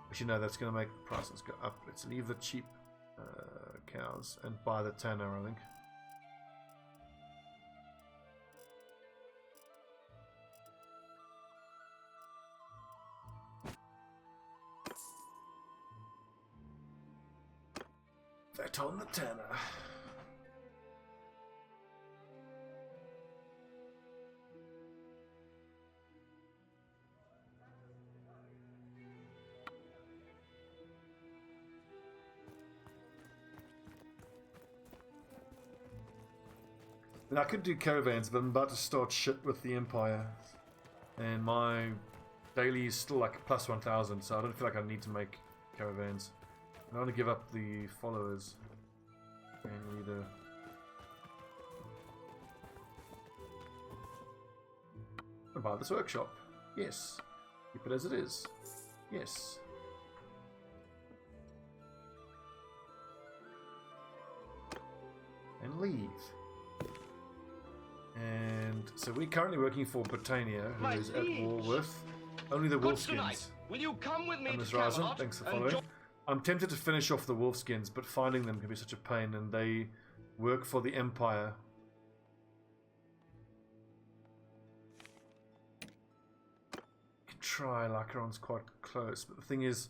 A: Actually no, that's gonna make the prices go up. Let's leave the cheap cows and buy the tanner, I think. That on the tanner. And I could do caravans, but I'm about to start shit with the Empire. And my daily is still like plus 1000, so I don't feel like I need to make caravans. I don't want to give up the followers. Gang leader. I'll buy this workshop. Yes. Keep it as it is. Yes. And leave. And so we're currently working for Britannia, who is at war with only the wolfskins.
C: Will you come with me
A: and Ms.
C: to
A: Ryzen,
C: Calradia
A: thanks for
C: and
A: following. I'm tempted to finish off the wolfskins, but finding them can be such a pain, and they work for the Empire. You can try, Lycaron's quite close, but the thing is,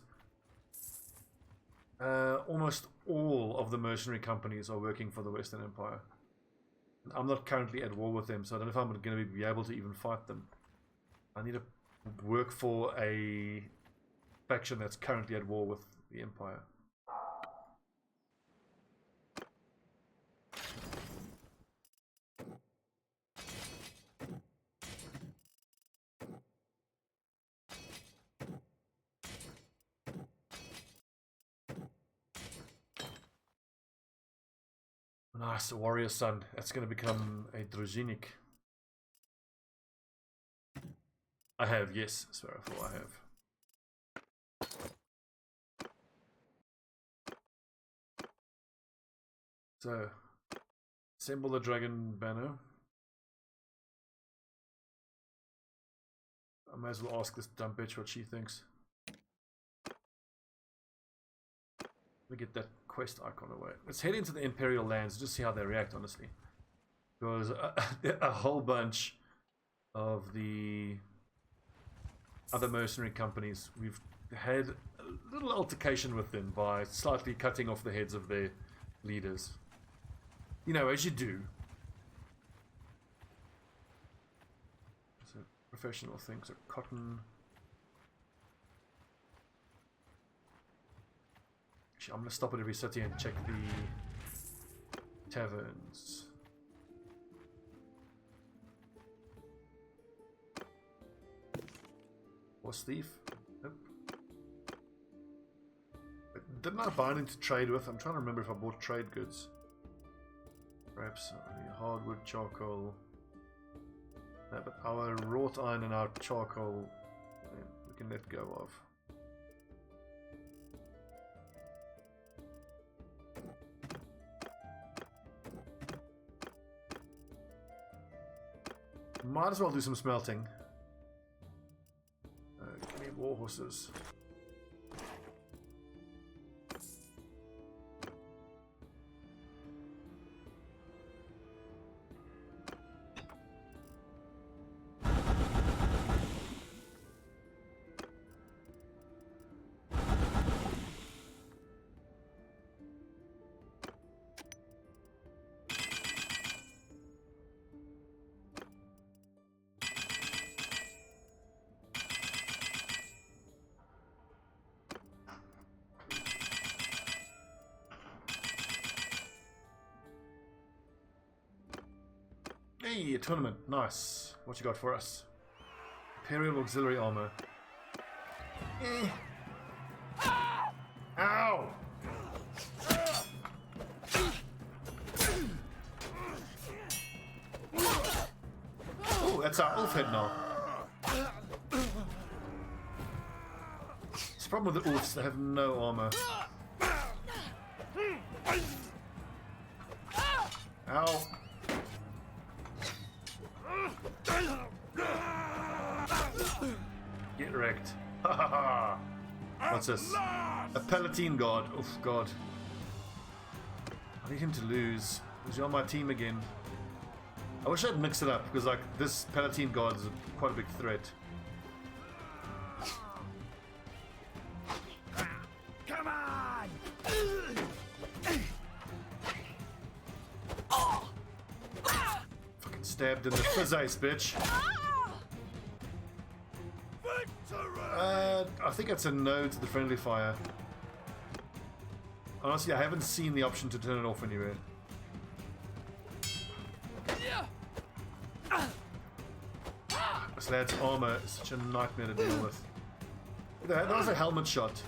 A: almost all of the mercenary companies are working for the Western Empire. I'm not currently at war with them, so I don't know if I'm going to be able to even fight them. I need to work for a faction that's currently at war with the Empire. Nice, a warrior son. That's going to become a Družinik. I have, yes, Sparrowful, I have. So, assemble the dragon banner. I may as well ask this dumb bitch what she thinks. Let me get that quest icon away. Let's head into the Imperial lands, just see how they react, honestly. Because a whole bunch of the other mercenary companies, we've had a little altercation with them by slightly cutting off the heads of their leaders. You know, as you do. So, professional things are cotton. Actually, I'm going to stop at every city and check the taverns. Horse thief? Nope. But didn't I buy into trade with? I'm trying to remember if I bought trade goods. Perhaps hardwood, charcoal. No, but our wrought iron and our charcoal we can let go of. Might as well do some smelting. Give me war horses. Hey, a tournament. Nice. What you got for us? Imperial auxiliary armor. Ow! Oh, that's our elf head now. It's the problem with the elves, they have no armor. Ow! Get wrecked. Ha ha ha! What's this? A Palatine Guard. Oh god. I need him to lose. He's on my team again. I wish I'd mixed it up because like this Palatine Guard is quite a big threat.
B: Come on!
A: Fucking stabbed in the face, bitch. I think it's a no to the friendly fire. Honestly, I haven't seen the option to turn it off anywhere. This lad's armor is such a nightmare to deal with. That was a helmet shot.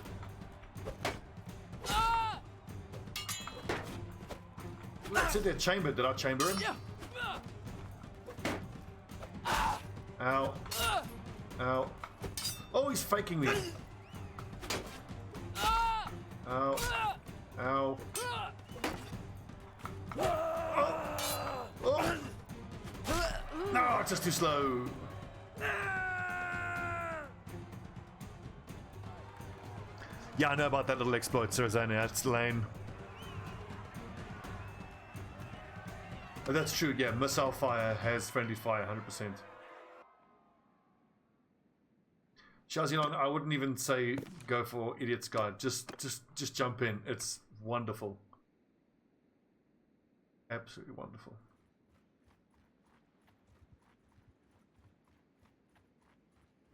A: Let's hit that chamber. Did I chamber him? Ow. Ow. Oh, he's faking me. Ow. Ow. Oh. No, it's just too slow. Yeah, I know about that little exploit, Sirzania. That's lame. But that's true, yeah. Missile fire has friendly fire, 100%. Shazion, I wouldn't even say go for Idiot's Guide. Just jump in. It's wonderful. Absolutely wonderful.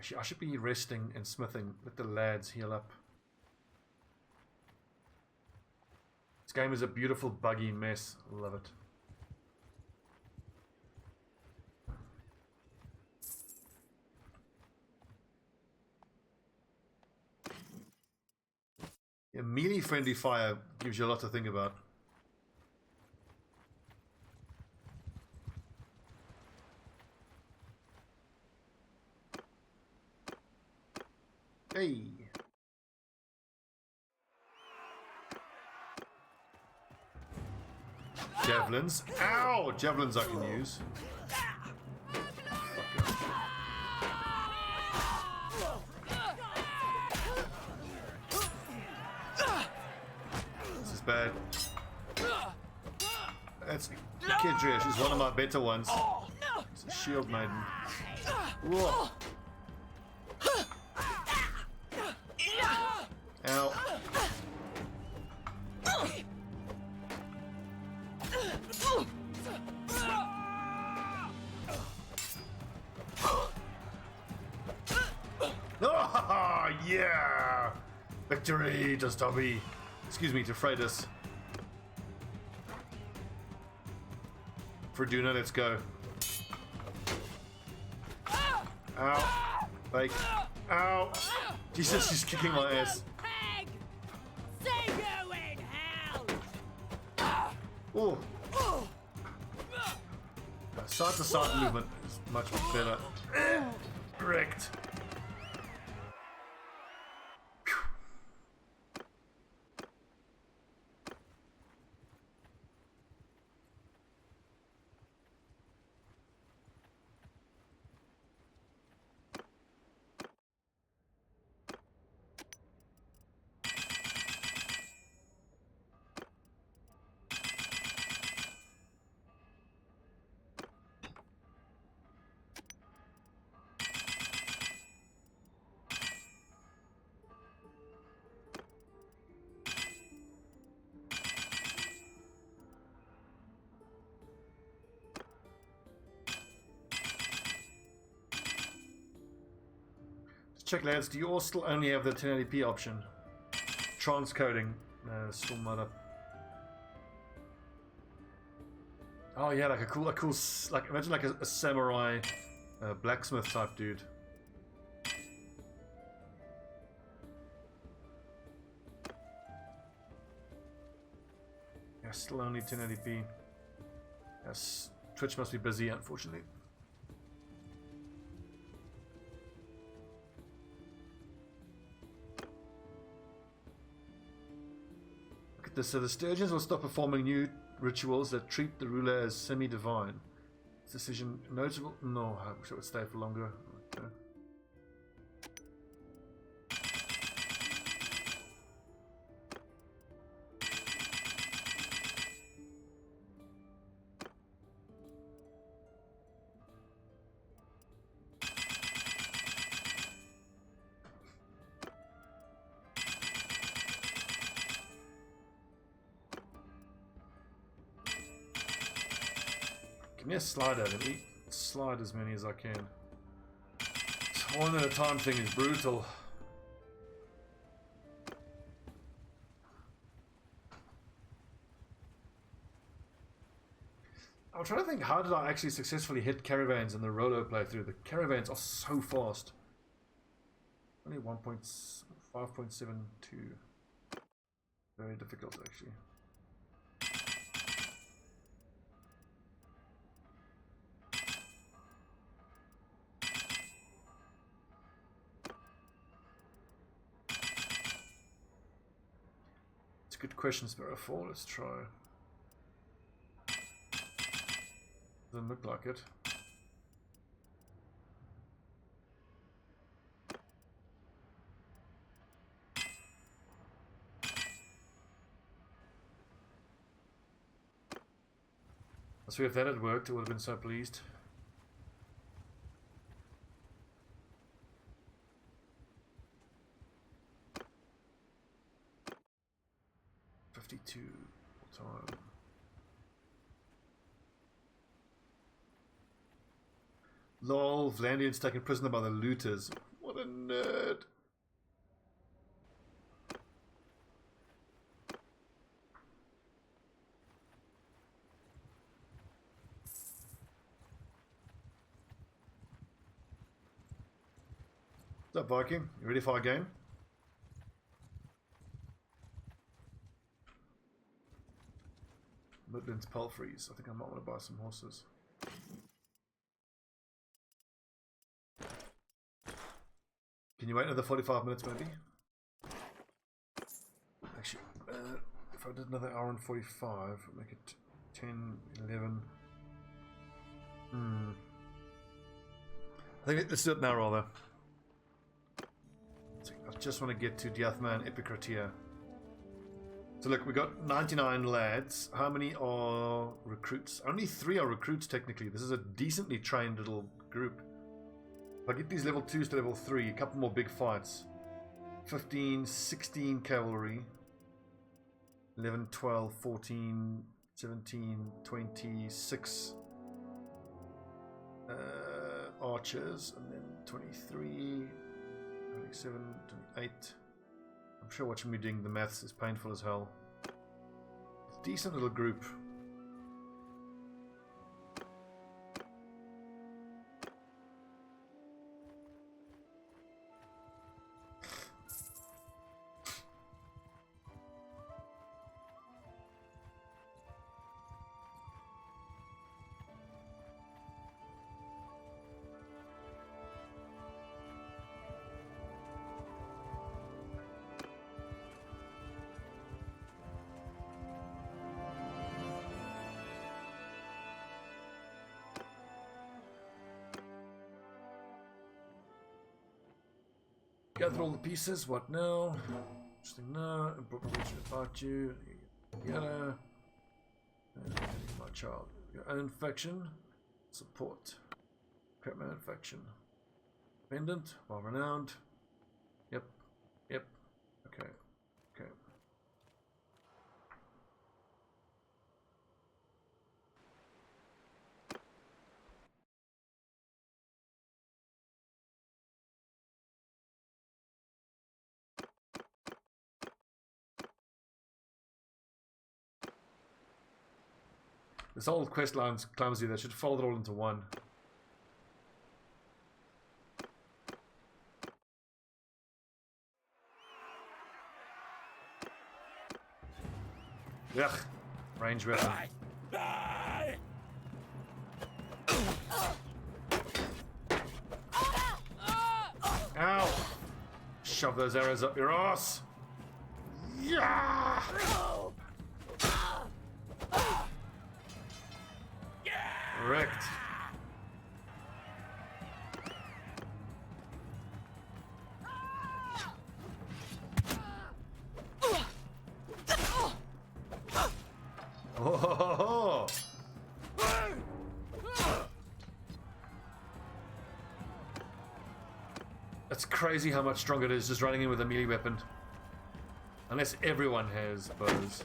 A: Actually, I should be resting and smithing. Let the lads heal up. This game is a beautiful, buggy mess. Love it. Yeah, melee friendly fire gives you a lot to think about. Hey. Javelins. Ow! Javelins I can use. bad. That's Kedria. She's one of my better ones. It's a shield maiden. Whoa. Ow. Oh, yeah! Victory to Stobbie. Excuse me, to Freydis. For Duna, let's go. Ow. Like, ow. Jesus, she's kicking my ass.
C: See you in hell!
A: Oh. Side to side movement is much better. Wrecked. Check, lads, do you all still only have the 1080p option? Transcoding. No, still not up. Oh yeah, like a cool, like imagine like a samurai blacksmith type dude. Yeah, still only 1080p. Yes, Twitch must be busy, unfortunately. So the Sturgians will stop performing new rituals that treat the ruler as semi-divine. Decision notable? No, I wish I would stay for longer. Okay. Give me a slider, let me slide as many as I can. This one at a time thing is brutal. I'm trying to think, how did I actually successfully hit caravans in the Rolo playthrough? The caravans are so fast. Only 5.72. Very difficult actually. Good question, Sparrow 4. Let's try. Doesn't look like it. So if that had worked, I would have been so pleased. Time. Lol, Vlandian's taken prisoner by the looters. What a nerd. What's up, Viking? You ready for our game? Midlands Palfreys. I think I might want to buy some horses. Can you wait another 45 minutes maybe? Actually, if I did another hour and 45, I'll make it 10, 11. I think let's do it now rather. I just want to get to Diathman Epicratia. So look, we got 99 lads. How many are recruits? Only 3 are recruits technically. This is a decently trained little group. If I get these level 2s to level 3, a couple more big fights. 15, 16 cavalry. 11, 12, 14, 17, 26 archers. And then 23, 27, 28. I'm sure watching me doing the maths is painful as hell. It's a decent little group. Gather all the pieces. What now? Interesting now. Important information about you. Yada. My child. Your own faction. Support. Crap man faction. Independent. Well renowned. Yep. Yep. Okay. Okay. This whole quest line's clumsy. They should fold it all into one. Ugh. Range weapon. Ow! Shove those arrows up your ass. Yeah! Correct. Oh! That's crazy how much stronger it is just running in with a melee weapon. Unless everyone has bows.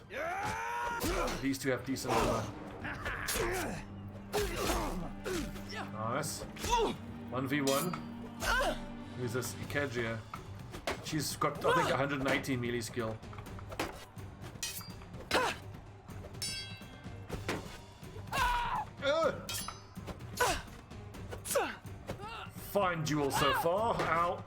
A: These two have decent armor. Nice. 1v1. Who's this? Calradia. She's got, I think, 118 melee skill. Fine duel so far. Ow.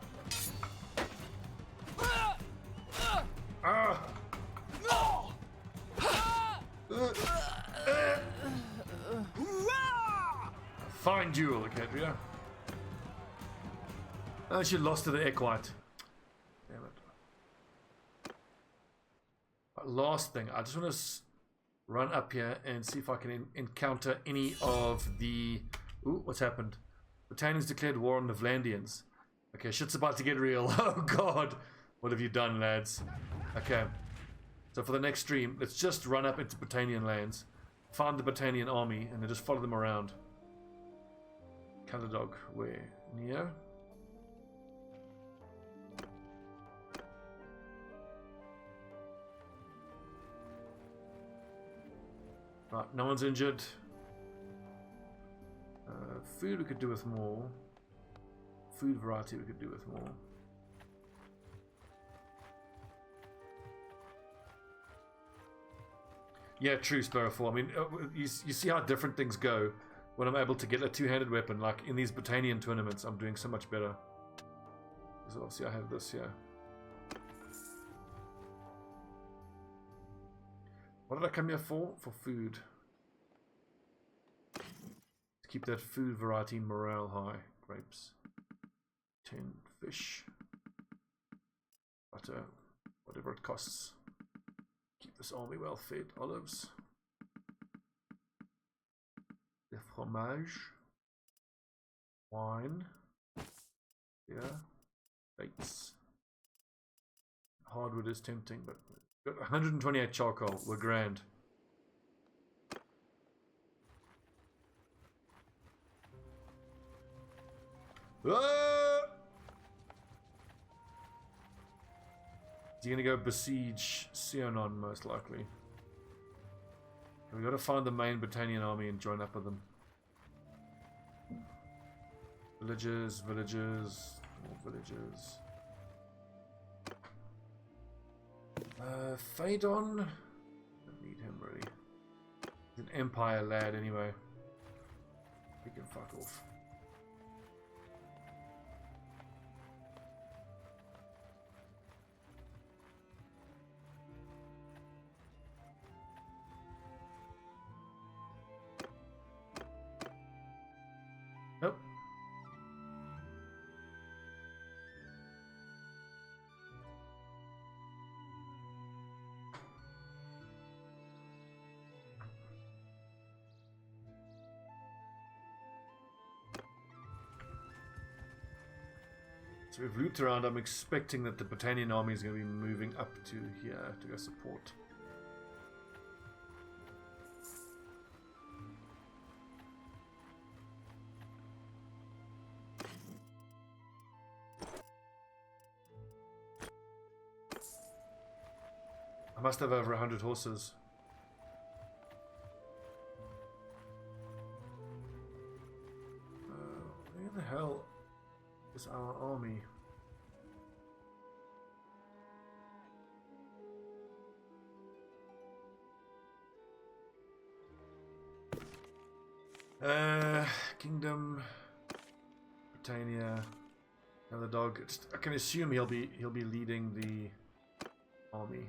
A: Fine duel, Calradia. Oh, she lost to the Equite. Damn it. Last thing, I just want to run up here and see if I can encounter any of the... Ooh, what's happened? Britannion's declared war on the Vlandians. Okay, shit's about to get real. Oh god. What have you done, lads? Okay. So for the next stream, let's just run up into Britannian lands. Find the Britannian army and then just follow them around. Calradia, where? Near? Right, no one's injured. Food we could do with more. Food variety we could do with more. Yeah, true, Sparrowfall. I mean, you see how different things go when I'm able to get a two-handed weapon. Like in these Britannian tournaments, I'm doing so much better. Because obviously I have this here. What did I come here for? For food. To keep that food variety morale high. Grapes. 10 fish. Butter. Whatever it costs. Keep this army well fed. Olives. The fromage. Wine. Yeah. Dates. hardwood is tempting, but got 128 charcoal. We're grand. Ah! Is he gonna go besiege Sionon, most likely? We gotta find the main Britannian army and join up with them. Villages, villages, more villages. Phaedon? Don't need him really. He's an Empire lad anyway. He can fuck off. Nope. So we've looped around. I'm expecting that the Britannian army is going to be moving up to here to go support. I must have over 100 horses. Where the hell is our army? Kingdom, Britannia, another dog. I can assume he'll be leading the army.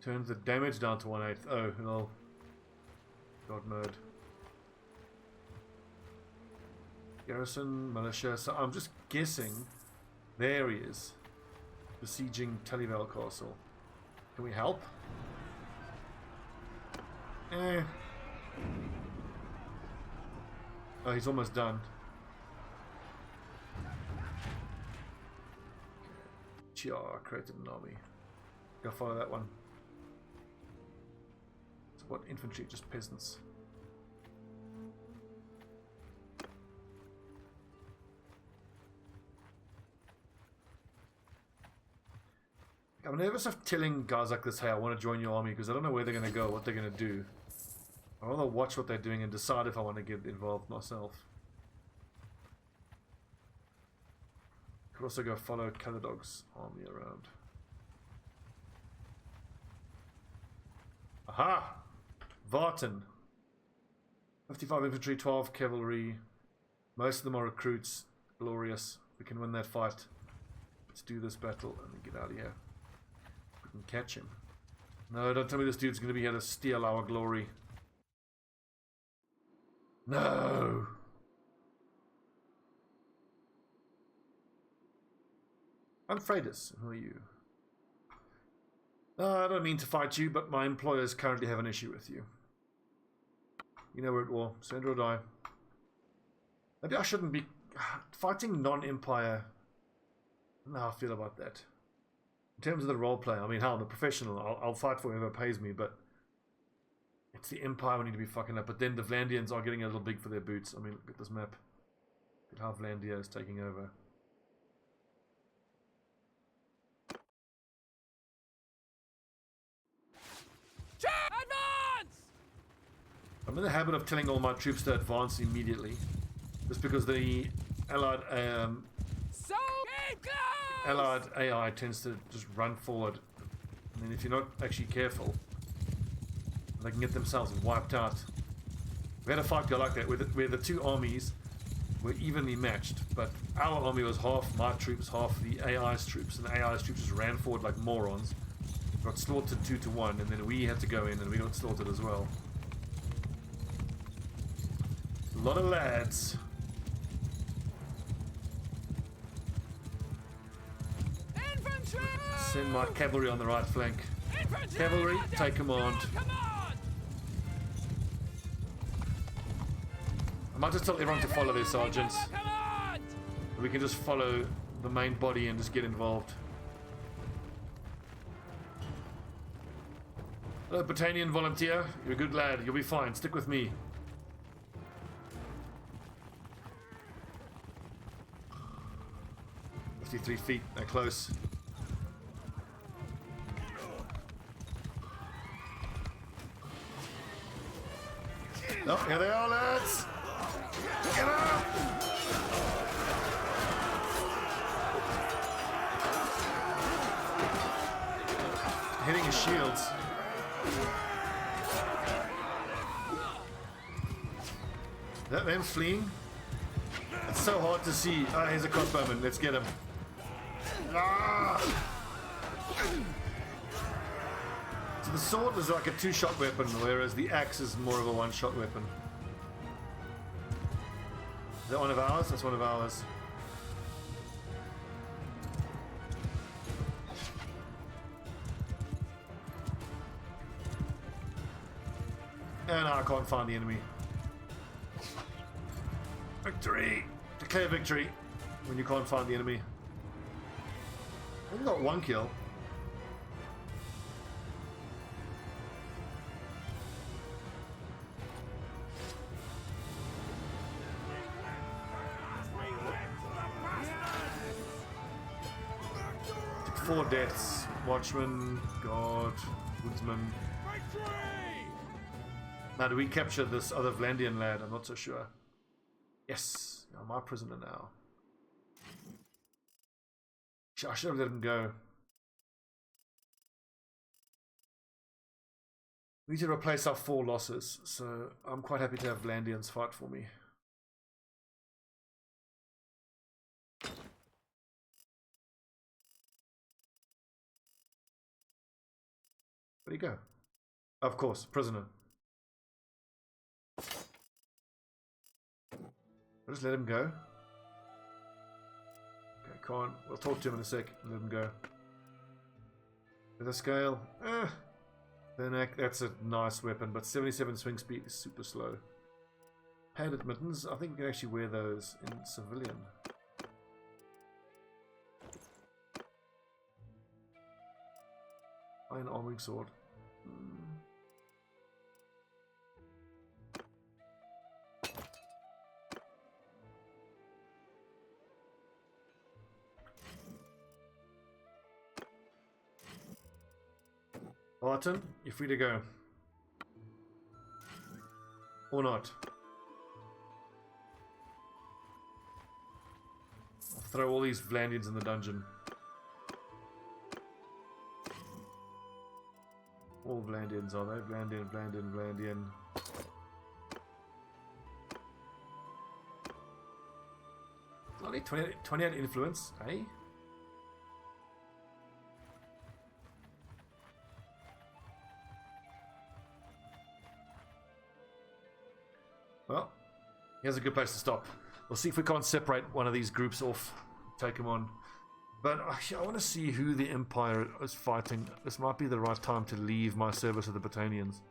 A: Turns the damage down to 1/8. Oh, no. God mode. Garrison, militia. So I'm just guessing. There he is. Besieging Tullyvale Castle. Can we help? Eh. Oh, he's almost done. Chiar created an army. Go follow that one. What infantry? Just peasants. I'm nervous of telling guys like this, hey, I want to join your army, because I don't know where they're going to go, what they're going to do. I'd rather watch what they're doing and decide if I want to get involved myself. Could also go follow Caladog's army around. Aha! Vartan. 55 infantry, 12 cavalry. Most of them are recruits. Glorious. We can win that fight. Let's do this battle and then get out of here. We can catch him. No, don't tell me this dude's going to be here to steal our glory. No! I'm Freydis. Who are you? I don't mean to fight you, but my employers currently have an issue with you. You know we're at war. Surrender or die. Maybe I shouldn't be fighting non-empire. I don't know how I feel about that. In terms of the roleplay, I mean, hell, I'm a professional. I'll fight for whoever pays me, but it's the empire we need to be fucking up. But then the Vlandians are getting a little big for their boots. I mean, look at this map. Look at how Vlandia is taking over. I'm in the habit of telling all my troops to advance immediately, just because the allied AI tends to just run forward, and then if you're not actually careful, they can get themselves wiped out. We had a fight go like that, where the two armies were evenly matched, but our army was half my troops, half the AI's troops, and the AI's troops just ran forward like morons. got slaughtered 2-1, and then we had to go in and we got slaughtered as well. A lot of lads.
C: Infantry!
A: Send my cavalry on the right flank.
C: Infantry!
A: Cavalry, take command. I might just tell everyone to follow their sergeants. We can just follow the main body and just get involved. Hello, Battanian volunteer. You're a good lad. You'll be fine. Stick with me. "53 feet. They're close." Oh, here they are, lads. Get up! Hitting his shields. Is that them fleeing? It's so hard to see. Ah, here's a crossbowman. Let's get him. Ah! So the sword is like a 2-shot weapon, whereas the axe is more of a 1-shot weapon. Is that one of ours? That's one of ours. And I can't find the enemy. Victory! Declare victory when you can't find the enemy. I only got 1 kill. Took 4 deaths. Watchman, guard, woodsman. Now, do we capture this other Vlandian lad? I'm not so sure. Yes, I'm my prisoner now. I should have let him go. We need to replace our 4 losses, so I'm quite happy to have Vlandians fight for me. Where'd he go? Of course, prisoner. I'll just let him go. Okay, Khan. We'll talk to him in a sec. Let him go. With a scale. Then that's a nice weapon, but 77 swing speed is super slow. Padded mittens. I think we can actually wear those in civilian. Iron armoring sword. Barton, you're free to go. Or not. I'll throw all these Vlandians in the dungeon. All Vlandians, are they? Vlandian. Only 28 influence, eh? Well, here's a good place to stop. We'll see if we can't separate one of these groups off, take them on. But I want to see who the Empire is fighting. This might be the right time to leave my service with the Battanians.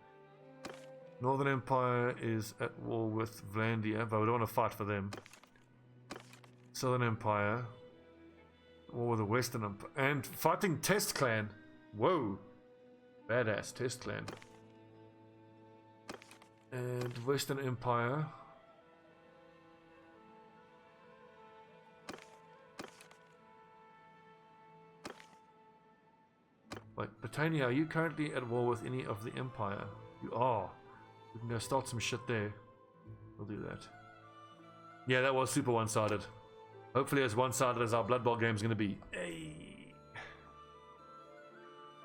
A: Northern Empire is at war with Vlandia, but we don't want to fight for them. Southern Empire, war with the Western Empire, and fighting Test Clan. Whoa, badass Test Clan. And Western Empire. Wait, Britannia, are you currently at war with any of the Empire? You are. We can go start some shit there. We'll do that. Yeah, that was super one-sided. Hopefully as one-sided as our Blood Bowl game is going to be. Hey.